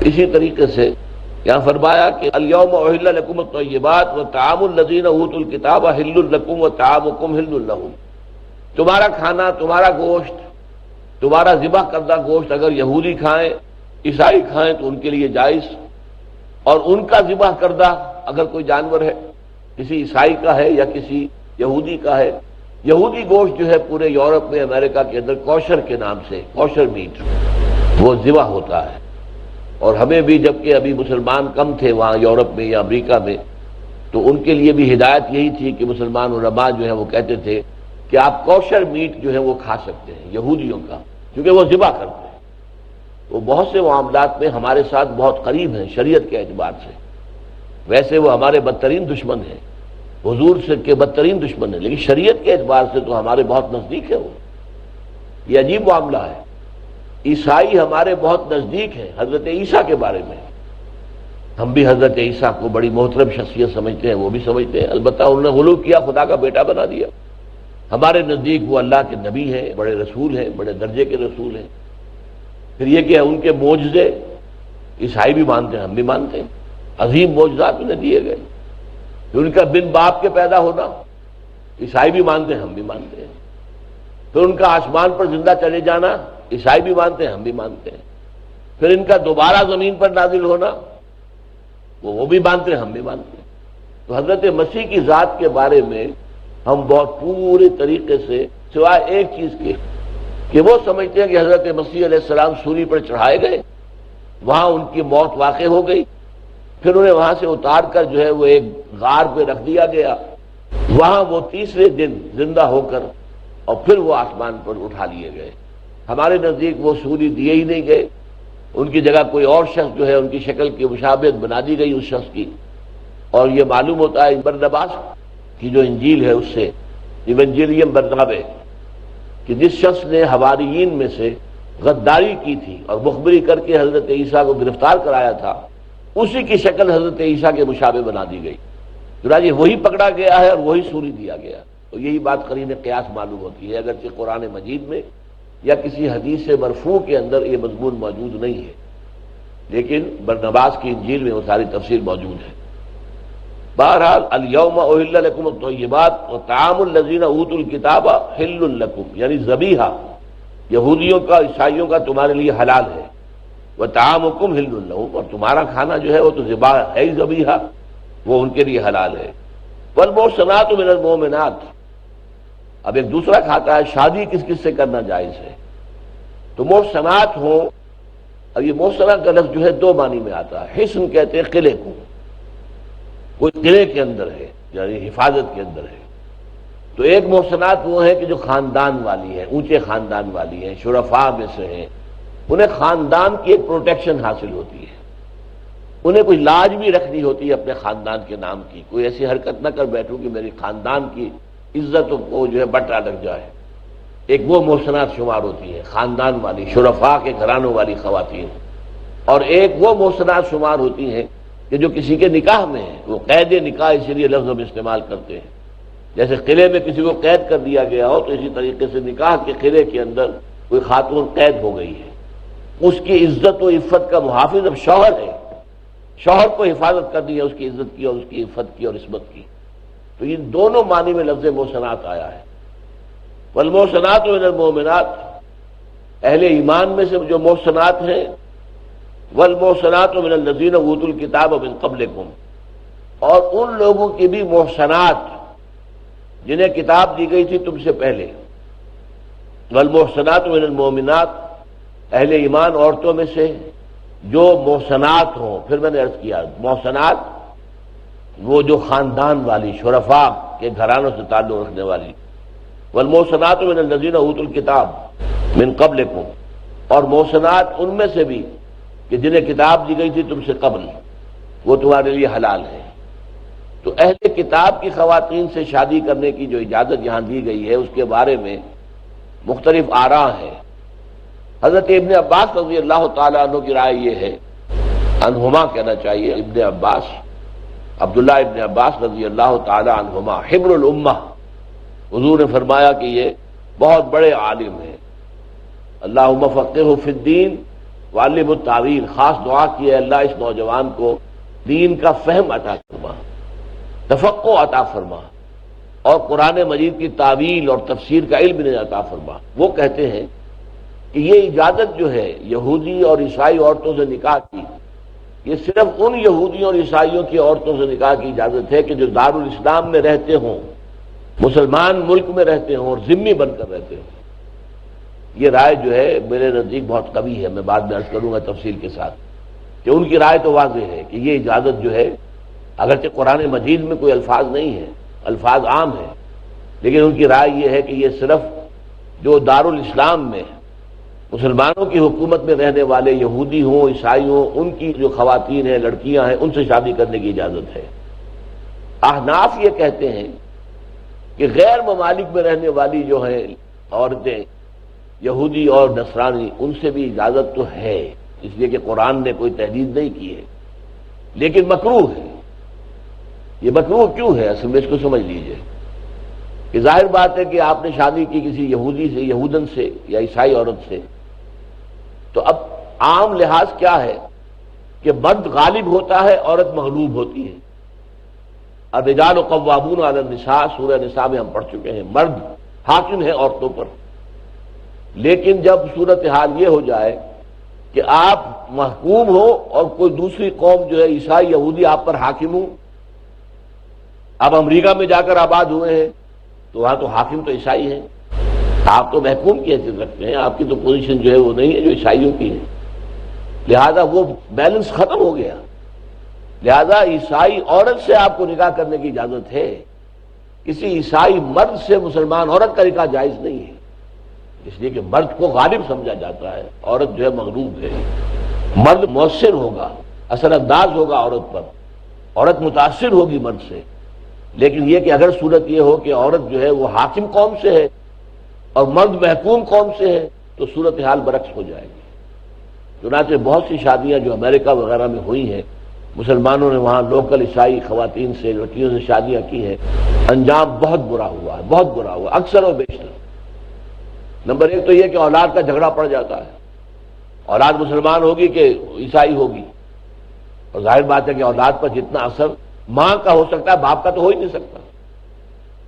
اسی طریقے سے یہاں فرمایا کہ الیوم احل لکم الطیبات وطعام الذین اوتوا الکتاب حل لکم وطعامکم حل لہم، تمہارا کھانا، تمہارا گوشت، تمہارا ذبح کردہ گوشت اگر یہودی کھائیں، عیسائی کھائیں تو ان کے لیے جائز، اور ان کا ذبح کردہ اگر کوئی جانور ہے، کسی عیسائی کا ہے یا کسی یہودی کا ہے، یہودی گوشت جو ہے پورے یورپ میں، امریکہ کے اندر کوشر کے نام سے، کوشر میٹ، وہ ذبح ہوتا ہے۔ اور ہمیں بھی جبکہ ابھی مسلمان کم تھے وہاں یورپ میں یا امریکہ میں، تو ان کے لیے بھی ہدایت یہی تھی کہ مسلمان علماء جو ہیں وہ کہتے تھے کہ آپ کوشر میٹ جو ہے وہ کھا سکتے ہیں یہودیوں کا، کیونکہ وہ ذبح کرتے ہیں۔ وہ بہت سے معاملات میں ہمارے ساتھ بہت قریب ہیں شریعت کے اعتبار سے، ویسے وہ ہمارے بدترین دشمن ہیں، حضور سے کے بدترین دشمن ہیں، لیکن شریعت کے اعتبار سے تو ہمارے بہت نزدیک ہے۔ وہ یہ عجیب معاملہ ہے۔ عیسائی ہمارے بہت نزدیک ہیں حضرت عیسیٰ کے بارے میں، ہم بھی حضرت عیسیٰ کو بڑی محترم شخصیت سمجھتے ہیں، وہ بھی سمجھتے ہیں، البتہ انہوں نے غلو کیا، خدا کا بیٹا بنا دیا۔ ہمارے نزدیک وہ اللہ کے نبی ہیں، بڑے رسول ہیں، بڑے درجے کے رسول ہیں۔ پھر یہ کہ ان کے معجزے عیسائی بھی مانتے ہیں، ہم بھی مانتے ہیں، عظیم معجزات انہیں دیے گئے۔ پھر ان کا بن باپ کے پیدا ہونا عیسائی بھی مانتے ہیں، ہم بھی مانتے ہیں۔ پھر ان کا آسمان پر زندہ چلے جانا عیسائی بھی مانتے ہیں، ہم بھی مانتے ہیں۔ پھر ان کا دوبارہ زمین پر نازل ہونا وہ بھی مانتے ہیں، ہم بھی مانتے ہیں۔ تو حضرت مسیح کی ذات کے بارے میں ہم بہت پورے طریقے سے، سوائے ایک چیز کے کہ وہ سمجھتے ہیں کہ حضرت مسیح علیہ السلام سولی پر چڑھائے گئے، وہاں ان کی موت واقع ہو گئی، پھر انہیں وہاں سے اتار کر جو ہے وہ ایک غار پہ رکھ دیا گیا، وہاں وہ تیسرے دن زندہ ہو کر اور پھر وہ آسمان پر اٹھا لیے گئے۔ ہمارے نزدیک وہ سولی دیے ہی نہیں گئے، ان کی جگہ کوئی اور شخص جو ہے ان کی شکل کی مشابہت بنا دی گئی اس شخص کی، اور یہ معلوم ہوتا ہے برنباس کی جو انجیل ہے اس سے، ایونجیلیم برنابے، کہ جس شخص نے حواریین میں سے غداری کی تھی اور مخبری کر کے حضرت عیسیٰ کو گرفتار کرایا تھا، اسی کی شکل حضرت عیسیٰ کے مشابہ بنا دی گئی، چنانچہ وہی پکڑا گیا ہے اور وہی سوری دیا گیا۔ تو یہی بات قرین قیاس معلوم ہوتی ہے، اگرچہ قرآن مجید میں یا کسی حدیث مرفوع کے اندر یہ مضمون موجود نہیں ہے، لیکن برنباس کی انجیل میں وہ ساری تفسیر موجود ہے۔ بہرحال الیوم احل لکم الطیبات وطعام الذین اوتوا الکتاب حل لکم، یعنی ذبیحہ یہودیوں کا عیسائیوں کا تمہارے لیے حلال ہے، وطعامکم حل لہم، اور تمہارا کھانا جو ہے وہ تو ذبح ہے ہی ذبیحہ، وہ ان کے لیے حلال ہے۔ والمحصنات من المؤمنات، اب ایک دوسرا کھاتا ہے شادی کس کس سے کرنا جائز ہے، تو محصنات ہوں۔ اب یہ محصنہ کا لفظ جو ہے دو معنی میں آتا ہے، حصن کہتے ہیں قلعے کو، کوئی قلعے کے اندر ہے یعنی حفاظت کے اندر ہے، تو ایک محصنات وہ ہیں کہ جو خاندان والی ہیں، اونچے خاندان والی ہیں، شرفاء میں سے ہیں، انہیں خاندان کی ایک پروٹیکشن حاصل ہوتی ہے، انہیں کوئی لاج بھی رکھنی ہوتی ہے اپنے خاندان کے نام کی، کوئی ایسی حرکت نہ کر بیٹھوں کہ میری خاندان کی عزت کو جو ہے بٹا لگ جائے۔ ایک وہ محسنات شمار ہوتی ہے خاندان والی، شرفاء کے گھرانوں والی خواتین، اور ایک وہ محسنات شمار ہوتی ہیں کہ جو کسی کے نکاح میں ہیں، وہ قید نکاح اسی لیے لفظ ہم استعمال کرتے ہیں، جیسے قلعے میں کسی کو قید کر دیا گیا ہو، تو اسی طریقے سے نکاح کے قلعے کے اندر کوئی خاتون قید ہو گئی ہے، اس کی عزت و عفت کا محافظ اب شوہر ہے، شوہر کو حفاظت کرنی ہے اس کی عزت کی اور اس کی عفت کی اور عصمت کی، تو ان دونوں معنی میں لفظ محسنات آیا ہے۔ والمحسنات من المؤمنات، اہل ایمان میں سے جو محسنات ہیں، والمحسنات من الذین اوتوا الکتاب من قبلکم، اور ان لوگوں کی بھی محسنات جنہیں کتاب دی گئی تھی تم سے پہلے، والمحسنات من المؤمنات، اہل ایمان عورتوں میں سے جو محسنات ہوں، پھر میں نے عرض کیا محسنات وہ جو خاندان والی شرفاء کے گھرانوں سے تعلق رکھنے والی، والمحسنات من الذین اوتوا الکتاب من قبلکم، اور محسنات ان میں سے بھی کہ جنہیں کتاب دی گئی تھی تم سے قبل، وہ تمہارے لیے حلال ہے۔ تو اہل کتاب کی خواتین سے شادی کرنے کی جو اجازت یہاں دی گئی ہے اس کے بارے میں مختلف آراء ہیں۔ حضرت ابن عباس رضی اللہ تعالیٰ عنہ کی رائے یہ ہے، عنہما کہنا چاہیے، ابن عباس، عبداللہ ابن عباس رضی اللہ تعالیٰ عنہما، حبر الامہ، حضور نے فرمایا کہ یہ بہت بڑے عالم ہیں، اللہم فقہہ فی الدین وعلمہ التاویل، خاص دعا کی ہے اللہ اس نوجوان کو دین کا فہم عطا فرما، تفقہ عطا فرما، اور قرآن مجید کی تعویل اور تفسیر کا علم انہیں عطا فرما۔ وہ کہتے ہیں کہ یہ اجازت جو ہے یہودی اور عیسائی عورتوں سے نکاح کی، یہ صرف ان یہودیوں اور عیسائیوں کی عورتوں سے نکاح کی اجازت ہے کہ جو دارالاسلام میں رہتے ہوں، مسلمان ملک میں رہتے ہوں اور ذمہ بن کر رہتے ہوں۔ یہ رائے جو ہے میرے نزدیک بہت قوی ہے، میں بعد میں عرض کروں گا تفصیل کے ساتھ، کہ ان کی رائے تو واضح ہے کہ یہ اجازت جو ہے، اگرچہ قرآن مجید میں کوئی الفاظ نہیں ہے، الفاظ عام ہیں، لیکن ان کی رائے یہ ہے کہ یہ صرف جو دارالاسلام میں مسلمانوں کی حکومت میں رہنے والے یہودی ہوں، عیسائی ہوں، ان کی جو خواتین ہیں، لڑکیاں ہیں، ان سے شادی کرنے کی اجازت ہے۔ احناف یہ کہتے ہیں کہ غیر ممالک میں رہنے والی جو ہیں عورتیں، یہودی اور نصرانی، ان سے بھی اجازت تو ہے، اس لیے کہ قرآن نے کوئی تحدید نہیں کی ہے، لیکن مکروہ ہے۔ یہ مکروہ کیوں ہے؟ اصل میں اس کو سمجھ لیجئے کہ ظاہر بات ہے کہ آپ نے شادی کی کسی یہودی سے، یہودن سے یا عیسائی عورت سے، تو اب عام لحاظ کیا ہے کہ مرد غالب ہوتا ہے، عورت مغلوب ہوتی ہے۔ الرجال قوامون علی النساء، سورہ نساء میں ہم پڑھ چکے ہیں، مرد حاکم ہے عورتوں پر۔ لیکن جب صورتحال یہ ہو جائے کہ آپ محکوم ہو اور کوئی دوسری قوم جو ہے عیسائی یہودی آپ پر حاکم ہو، آپ امریکہ میں جا کر آباد ہوئے ہیں تو وہاں تو حاکم تو عیسائی ہیں، آپ تو محکوم کی حیثیت رکھتے ہیں، آپ کی تو پوزیشن جو ہے وہ نہیں ہے جو عیسائیوں کی ہے، لہذا وہ بیلنس ختم ہو گیا۔ لہذا عیسائی عورت سے آپ کو نکاح کرنے کی اجازت ہے، کسی عیسائی مرد سے مسلمان عورت کا نکاح جائز نہیں ہے، اس لیے کہ مرد کو غالب سمجھا جاتا ہے، عورت جو ہے مغلوب ہے۔ مرد مؤثر ہوگا، اثر انداز ہوگا عورت پر، عورت متاثر ہوگی مرد سے، لیکن یہ کہ اگر صورت یہ ہو کہ عورت جو ہے وہ حاکم قوم سے ہے اور مرد محکوم قوم سے ہے، تو صورتحال برعکس ہو جائے گی۔ چنانچہ بہت سی شادیاں جو امریکہ وغیرہ میں ہوئی ہیں، مسلمانوں نے وہاں لوکل عیسائی خواتین سے لڑکیوں سے شادیاں کی ہیں، انجام بہت برا ہوا ہے، بہت برا ہوا اکثر و بیشتر۔ نمبر ایک تو یہ کہ اولاد کا جھگڑا پڑ جاتا ہے، اولاد مسلمان ہوگی کہ عیسائی ہوگی، اور ظاہر بات ہے کہ اولاد پر جتنا اثر ماں کا ہو سکتا ہے باپ کا تو ہو ہی نہیں سکتا۔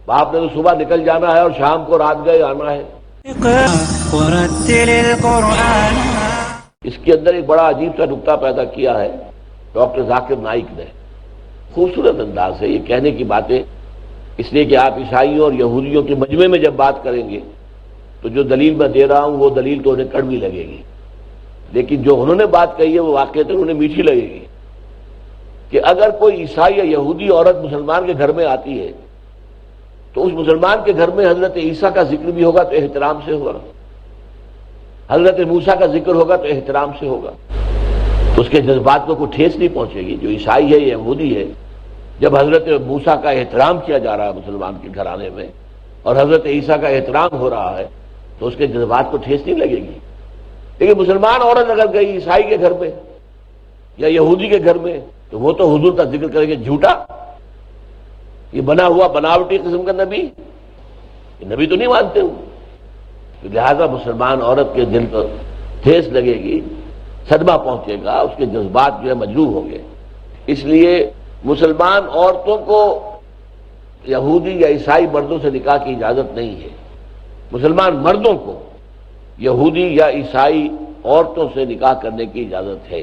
باپ نے تو صبح نکل جانا ہے اور شام کو رات گئے آنا ہے۔ ورتل القرآن اس کے اندر ایک بڑا عجیب سا نکتہ پیدا کیا ہے ڈاکٹر ذاکر نائک نے، خوبصورت انداز ہے یہ کہنے کی باتیں، اس لیے کہ آپ عیسائیوں اور یہودیوں کے مجمع میں جب بات کریں گے تو جو دلیل میں دے رہا ہوں وہ دلیل تو انہیں کڑوی لگے گی، لیکن جو انہوں نے بات کہی ہے وہ واقعتاً انہیں میٹھی لگے گی کہ اگر کوئی عیسائی یا یہودی عورت مسلمان کے گھر میں آتی ہے تو اس مسلمان کے گھر میں حضرت عیسیٰ کا ذکر بھی ہوگا تو احترام سے ہوگا، حضرت موسیٰ کا ذکر ہوگا تو احترام سے ہوگا، اس کے جذبات کو کوئی ٹھیس نہیں پہنچے گی۔ جو عیسائی ہے یا یہودی ہے، جب حضرت موسیٰ کا احترام کیا جا رہا ہے مسلمان کے گھرانے میں اور حضرت عیسیٰ کا احترام ہو رہا ہے تو اس کے جذبات کو ٹھیس نہیں لگے گی۔ لیکن مسلمان عورت اگر گئی عیسائی کے گھر میں یا یہودی کے گھر میں تو وہ تو حضور کا ذکر کریں گے، جھوٹا، یہ بنا ہوا بناوٹی قسم کا نبی، یہ نبی تو نہیں مانتے ہوں۔ لہذا مسلمان عورت کے دل پر ٹھیس لگے گی، صدمہ پہنچے گا، اس کے جذبات جو ہے مجروح ہوں گے۔ اس لیے مسلمان عورتوں کو یہودی یا عیسائی مردوں سے نکاح کی اجازت نہیں ہے، مسلمان مردوں کو یہودی یا عیسائی عورتوں سے نکاح کرنے کی اجازت ہے۔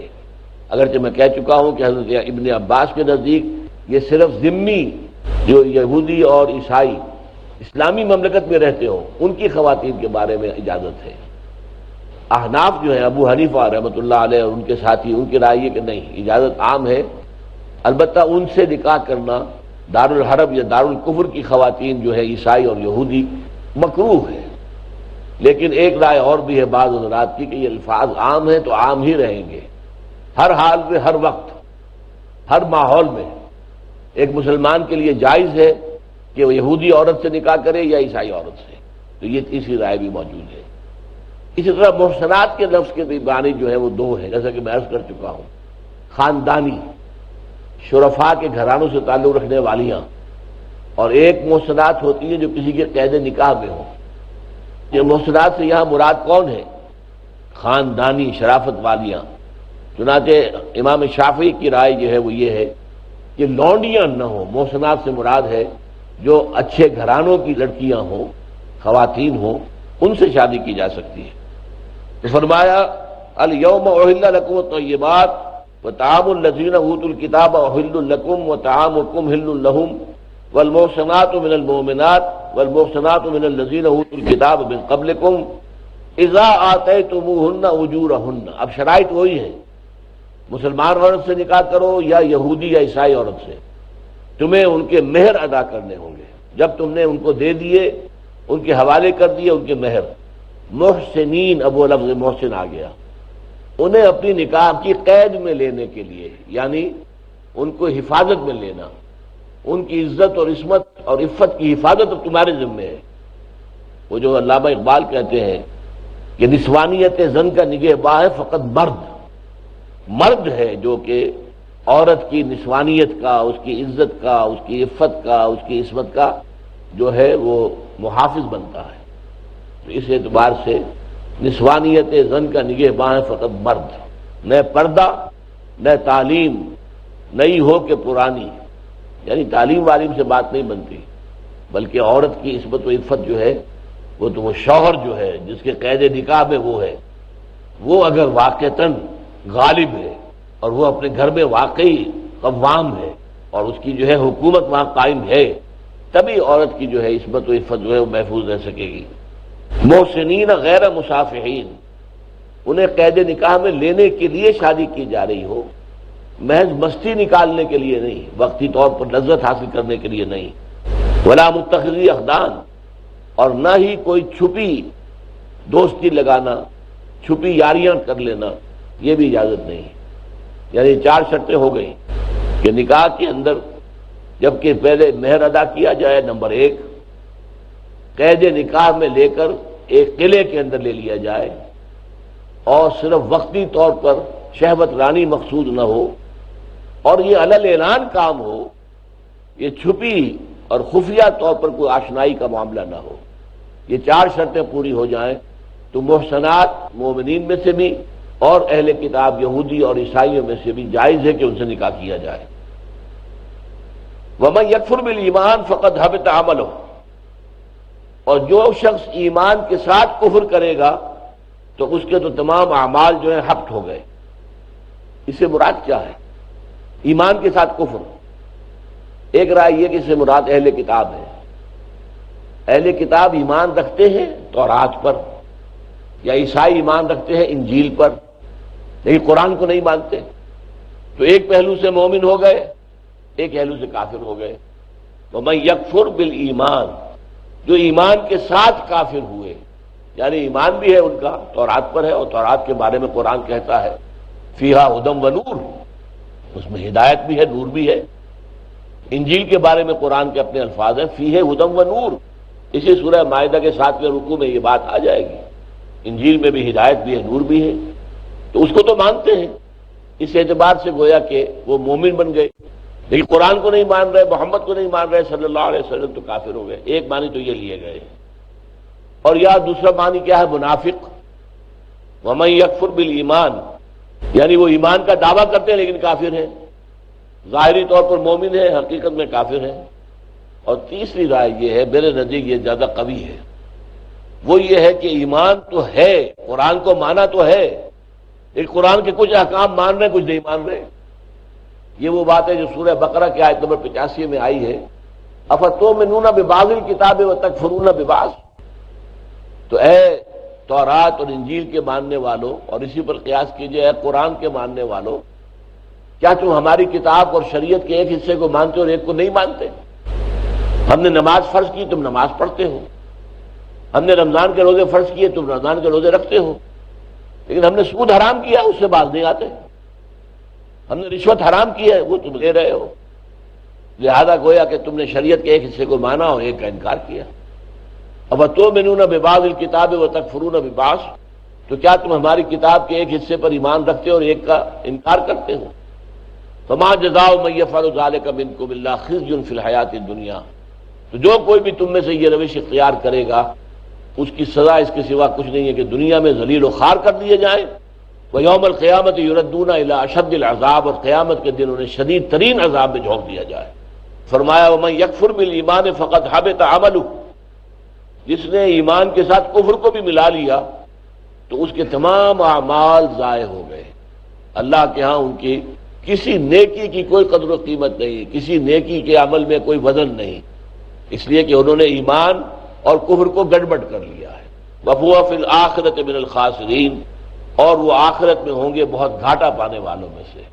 اگرچہ میں کہہ چکا ہوں کہ حضرت ابن عباس کے نزدیک یہ صرف ذمی جو یہودی اور عیسائی اسلامی مملکت میں رہتے ہوں ان کی خواتین کے بارے میں اجازت ہے۔ احناف جو ہے ابو حنیفہ رحمۃ اللہ علیہ اور ان کے ساتھی، ان کی رائے یہ کہ نہیں، اجازت عام ہے، البتہ ان سے نکاح کرنا دارالحرب یا دارالکفر کی خواتین جو ہے عیسائی اور یہودی مکروہ ہے۔ لیکن ایک رائے اور بھی ہے بعض حضرات کی کہ یہ الفاظ عام ہیں تو عام ہی رہیں گے، ہر حال میں، ہر وقت، ہر ماحول میں ایک مسلمان کے لیے جائز ہے کہ وہ یہودی عورت سے نکاح کرے یا عیسائی عورت سے، تو یہ تیسری رائے بھی موجود ہے۔ اسی طرح محسنات کے لفظ کے بھی معنی جو ہے وہ دو ہیں، جیسا کہ میں عرض کر چکا ہوں، خاندانی شرفاء کے گھرانوں سے تعلق رکھنے والیاں، اور ایک محسنات ہوتی ہیں جو کسی کے قید نکاح میں ہوں۔ یہ محسنات سے یہاں مراد کون ہے؟ خاندانی شرافت والیاں۔ چنانچہ امام شافعی کی رائے جو ہے وہ یہ ہے کہ لونڈیاں نہ ہوں، محسنات سے مراد ہے جو اچھے گھرانوں کی لڑکیاں ہوں، خواتین ہوں، ان سے شادی کی جا سکتی ہے۔ تو فرمایا الیوم احل لکم الطیبات وطعام الذین اوتوا الکتاب حل لکم وطعامکم حل لہم والمحصنات من المؤمنات والمحصنات من الذین اوتوا الکتاب من قبلکم اذا آتیتموہن اجورہن۔ اب شرائط وہی ہیں، مسلمان عورت سے نکاح کرو یا یہودی یا عیسائی عورت سے، تمہیں ان کے مہر ادا کرنے ہوں گے۔ جب تم نے ان کو دے دیے، ان کے حوالے کر دیے ان کے مہر، محسنین، اب وہ لفظ محسن آ گیا، انہیں اپنی نکاح کی قید میں لینے کے لیے، یعنی ان کو حفاظت میں لینا، ان کی عزت اور عصمت اور عفت کی حفاظت اب تمہارے ذمہ ہے۔ وہ جو علامہ اقبال کہتے ہیں کہ نسوانیت زن کا نگہباں ہے فقط مرد ہے جو کہ عورت کی نسوانیت کا، اس کی عزت کا، اس کی عفت کا، اس کی عصمت کا جو ہے وہ محافظ بنتا ہے۔ تو اس اعتبار سے نسوانیت زن کا نگہباں ہے فقط مرد، نہ پردہ نہ تعلیم، نئی ہو کہ پرانی، یعنی تعلیم والیم سے بات نہیں بنتی، بلکہ عورت کی عصمت و عفت جو ہے وہ تو وہ شوہر جو ہے جس کے قید نکاح میں وہ ہے، وہ اگر واقعتاً غالب ہے اور وہ اپنے گھر میں واقعی قوام ہے اور اس کی جو ہے حکومت وہاں قائم ہے، تبھی عورت کی جو ہے عصمت و عفت جو ہے وہ محفوظ رہ سکے گی۔ محسنین غیر مصافحین، انہیں قید نکاح میں لینے کے لیے شادی کی جا رہی ہو، محض مستی نکالنے کے لیے نہیں، وقتی طور پر لذت حاصل کرنے کے لیے نہیں۔ ولا متخذی اخدان، اور نہ ہی کوئی چھپی دوستی لگانا، چھپی یاریاں کر لینا، یہ بھی اجازت نہیں۔ یعنی چار شرطیں ہو گئیں کہ نکاح کے اندر جبکہ پہلے مہر ادا کیا جائے، نمبر ایک، قید نکاح میں لے کر ایک قلعے کے اندر لے لیا جائے اور صرف وقتی طور پر شہوت رانی مقصود نہ ہو، اور یہ علل اعلان کام ہو، یہ چھپی اور خفیہ طور پر کوئی آشنائی کا معاملہ نہ ہو۔ یہ چار شرطیں پوری ہو جائیں تو محسنات مومنین میں سے بھی اور اہل کتاب یہودی اور عیسائیوں میں سے بھی جائز ہے کہ ان سے نکاح کیا جائے۔ وَمَن يَكْفُرْ بِالْإِيمَانِ فَقَدْ حَبِطَ عَمَلُهُ، اور جو شخص ایمان کے ساتھ کفر کرے گا تو اس کے تو تمام اعمال جو ہیں حبط ہو گئے۔ اس سے مراد کیا ہے؟ ایمان کے ساتھ کفر، ایک رائے یہ کہ اس سے مراد اہل کتاب ہے۔ اہل کتاب ایمان رکھتے ہیں تورات پر، یا عیسائی ایمان رکھتے ہیں انجیل پر، لیکن قرآن کو نہیں مانتے، تو ایک پہلو سے مومن ہو گئے، ایک پہلو سے کافر ہو گئے۔ وَمَن يَكْفُرْ بِالْإِيمَانِ، جو ایمان کے ساتھ کافر ہوئے، یعنی ایمان بھی ہے ان کا تورات پر ہے، اور تورات کے بارے میں قرآن کہتا ہے فیہا ھدی ونور، اس میں ہدایت بھی ہے، نور بھی ہے۔ انجیل کے بارے میں قرآن کے اپنے الفاظ ہیں فیہ ھدی ونور، اسی سورہ مائدہ کے 7ویں رکوع میں یہ بات آ جائے گی، انجیل میں بھی ہدایت بھی ہے، نور بھی ہے، تو اس کو تو مانتے ہیں، اس اعتبار سے گویا کہ وہ مومن بن گئے، لیکن قرآن کو نہیں مان رہے، محمد کو نہیں مان رہے صلی اللہ علیہ وسلم، تو کافر ہو گئے۔ ایک معنی تو یہ لیے گئے، اور یا دوسرا معنی کیا ہے؟ منافق۔ وَمَن يَكْفُرْ بِالْإِيمَانِ، یعنی وہ ایمان کا دعویٰ کرتے ہیں لیکن کافر ہیں، ظاہری طور پر مومن ہے، حقیقت میں کافر ہیں۔ اور تیسری رائے یہ ہے، میرے نزدیک یہ زیادہ قوی ہے، وہ یہ ہے کہ ایمان تو ہے، قرآن کو مانا تو ہے، لیکن قرآن کے کچھ احکام مان رہے ہیں، کچھ نہیں مان رہے۔ یہ وہ بات ہے جو سورہ بقرہ کی آیت نمبر 85 میں آئی ہے، افتؤمنون ببعض الکتاب وتکفرون ببعض، تو اے تورات اور انجیل کے ماننے والوں، اور اسی پر قیاس کیجئے اے قرآن کے ماننے والوں، کیا تم ہماری کتاب اور شریعت کے ایک حصے کو مانتے ہو اور ایک کو نہیں مانتے؟ ہم نے نماز فرض کی، تم نماز پڑھتے ہو، ہم نے رمضان کے روزے فرض کیے، تم رمضان کے روزے رکھتے ہو، لیکن ہم نے سود حرام کیا، اس سے باز نہیں آتے، ہم نے رشوت حرام کی ہے، وہ تم لے رہے ہو، لہذا گویا کہ تم نے شریعت کے ایک حصے کو مانا اور ایک کا انکار کیا۔ افتؤمنون ببعض الکتاب وتکفرون ببعض، تو کیا تم ہماری کتاب کے ایک حصے پر ایمان رکھتے ہو اور ایک کا انکار کرتے ہو؟ فما جزاء من یفعل ذلک منکم الا خزی فی الحیاۃ الدنیا، تو جو کوئی بھی تم میں سے یہ روش اختیار کرے گا اس کی سزا اس کے سوا کچھ نہیں ہے کہ دنیا میں ذلیل و خوار کر دیے جائیں، ویوم القیامت یردون الی اشد العذاب، اور قیامت کے دن انہیں شدید ترین عذاب میں جھونک دیا جائے۔ فرمایا ومن یکفر بالایمان فقد حبط عملہ، جس نے ایمان کے ساتھ کفر کو بھی ملا لیا تو اس کے تمام اعمال ضائع ہو گئے، اللہ کے ہاں ان کی کسی نیکی کی کوئی قدر و قیمت نہیں، کسی نیکی کے عمل میں کوئی وزن نہیں، اس لیے کہ انہوں نے ایمان اور کفر کو گڑبڑ کر لیا ہے۔ وَهُوَ فِي الْآخِرَةِ مِنَ الْخَاسِرِينَ، اور وہ آخرت میں ہوں گے بہت گھاٹا پانے والوں میں سے،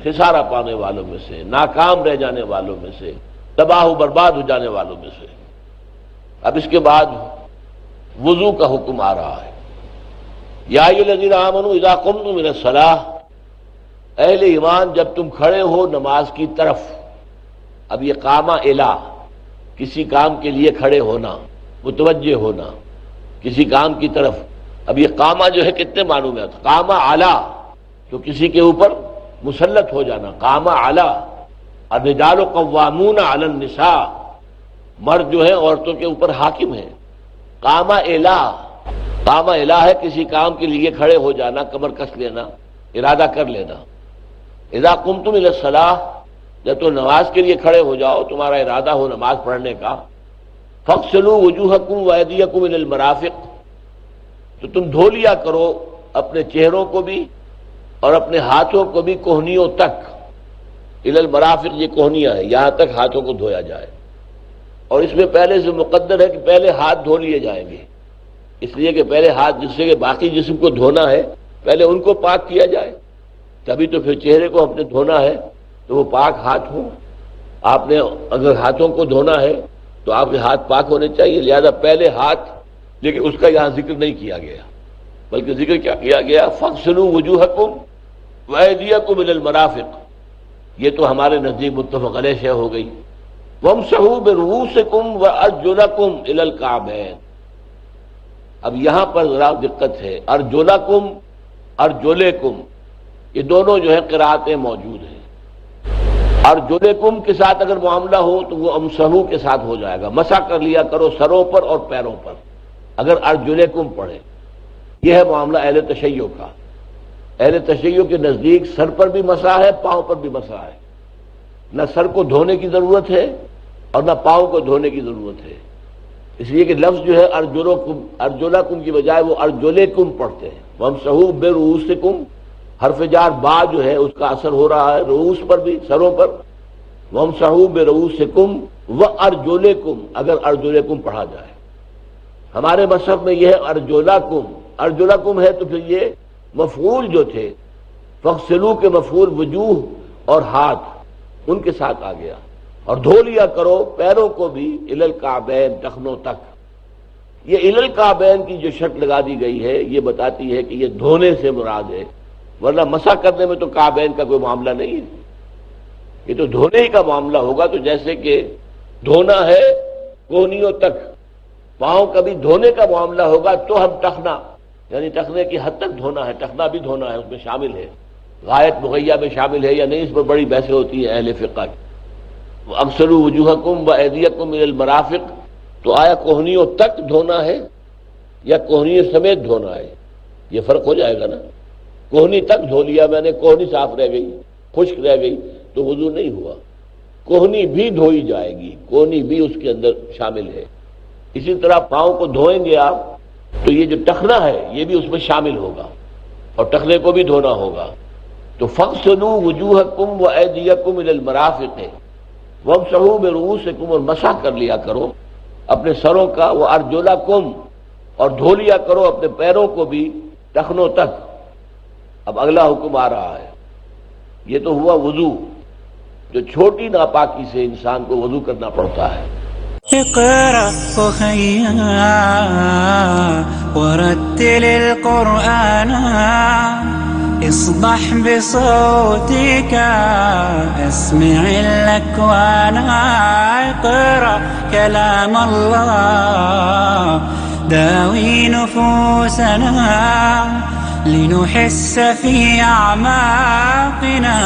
خسارہ پانے والوں میں سے، ناکام رہ جانے والوں میں سے، تباہ و برباد ہو جانے والوں میں سے۔ اب اس کے بعد وضو کا حکم آ رہا ہے۔ یا ایھا الذین آمنوا اذا قمتم الى الصلاۃ، اہل ایمان جب تم کھڑے ہو نماز کی طرف، اب یہ قامہ الی، کسی کام کے لیے کھڑے ہونا، متوجہ ہونا کسی کام کی طرف۔ اب یہ قامہ جو ہے کتنے معنوں میں آتا ہے؟ قامہ اعلی، تو کسی کے اوپر مسلط ہو جانا، قامہ اعلی۔ الرجال قوامون علی النساء، مرد جو ہے عورتوں کے اوپر حاکم ہیں۔ قامہ الی، قامہ الی ہے کسی کام کے لیے کھڑے ہو جانا، کمر کس لینا، ارادہ کر لینا۔ اذا قمتم الی الصلاۃ، جب تو نماز کے لیے کھڑے ہو جاؤ، تمہارا ارادہ ہو نماز پڑھنے کا، فاغسلوا وجوہکم وایدیکم الی المرافق، تو تم دھو لیا کرو اپنے چہروں کو بھی اور اپنے ہاتھوں کو بھی کوہنیوں تک۔ الی المرافق، یہ کوہنیاں ہیں، یہاں تک ہاتھوں کو دھویا جائے، اور اس میں پہلے سے مقدر ہے کہ پہلے ہاتھ دھو لیے جائیں گے، اس لیے کہ پہلے ہاتھ، جس سے کہ باقی جسم کو دھونا ہے پہلے ان کو پاک کیا جائے، تبھی تو پھر چہرے کو ہم نے دھونا ہے تو وہ پاک ہاتھ ہوں۔ آپ نے اگر ہاتھوں کو دھونا ہے تو آپ کے ہاتھ پاک ہونے چاہیے، لہذا پہلے ہاتھ، لیکن اس کا یہاں ذکر نہیں کیا گیا، بلکہ ذکر کیا کیا گیا؟ فاغسلوا وجوہکم وایدیکم الی المرافق، یہ تو ہمارے نزدیک متفق علیہ شے ہو گئی۔ وامسحوا برؤوسکم وارجلکم الی الکعبین، اب یہاں پر ذرا دقت ہے، ارجلکم ارجلکم یہ دونوں جو ہے قرأتیں موجود ہیں۔ ارجلکم کے ساتھ اگر معاملہ ہو تو وہ امسحو کے ساتھ ہو جائے گا، مسح کر لیا کرو سروں پر اور پیروں پر، اگر ارجلکم پڑھے۔ یہ ہے معاملہ اہل تشیع کا۔ اہل تشیع کے نزدیک سر پر بھی مسح ہے، پاؤں پر بھی مسح ہے، نہ سر کو دھونے کی ضرورت ہے اور نہ پاؤں کو دھونے کی ضرورت ہے، اس لیے کہ لفظ جو ہے ارجلکم کی بجائے وہ ارجلکم پڑھتے ہیں۔ وامسحوا برؤوسکم، حرف جار با جو ہے اس کا اثر ہو رہا ہے رؤوس پر بھی، سروں پر۔ وامسحوا برؤوسکم وارجلکم اگر ارجلکم پڑھا جائے۔ ہمارے مصحف میں یہ ہے ارجلکم، ارجلکم ہے تو پھر یہ مفعول جو تھے فاغسلوا کے مفعول وجوہ اور ہاتھ ان کے ساتھ آ گیا، اور دھو لیا کرو پیروں کو بھی الی الکعبین، ٹخنوں تک۔ یہ الی الکعبین کی جو شرط لگا دی گئی ہے یہ بتاتی ہے کہ یہ دھونے سے مراد ہے، ورنہ مسح کرنے میں تو کعبین کا کوئی معاملہ نہیں ہے، یہ تو دھونے ہی کا معاملہ ہوگا۔ تو جیسے کہ دھونا ہے کوہنیوں تک، پاؤں کا بھی دھونے کا معاملہ ہوگا تو ہم ٹخنا یعنی ٹخنے کی حد تک دھونا ہے، ٹخنا بھی دھونا ہے، اس میں شامل ہے، غایت مغیہ میں شامل ہے یا نہیں، اس پر بڑی بحثیں ہوتی ہیں اہل فقہ کی۔ اغسلوا وجوہکم وایدیکم الی المرافق، تو آیا کوہنیوں تک دھونا ہے یا کوہنیوں سمیت دھونا ہے؟ یہ فرق ہو جائے گا نا۔ کوہنی تک دھو لیا میں نے، کوہنی صاف رہ گئی، خشک رہ گئی تو وضو نہیں ہوا، کوہنی بھی دھوئی جائے گی، کوہنی بھی اس کے اندر شامل ہے۔ اسی طرح پاؤں کو دھوئیں گے آپ تو یہ جو ٹخنا ہے یہ بھی اس میں شامل ہوگا اور ٹخنے کو بھی دھونا ہوگا۔ تو فاغسلوا وجوہکم وایدیکم الی المرافق، وامسحوا برؤوسکم اور مسح کر لیا کرو اپنے سروں کا، وارجلکم اور دھو لیا کرو اپنے پیروں کو بھی ٹخنوں تک۔ اب اگلا حکم آ رہا ہے، یہ تو ہوا وضو، جو چھوٹی ناپاکی سے انسان کو وضو کرنا پڑتا ہے۔ اقرأ أخيا ورتل القرآن اصبح بصوتك اسمع الأكوان اقرأ كلام الله داوي نفوسنا لنحس في أعماقنا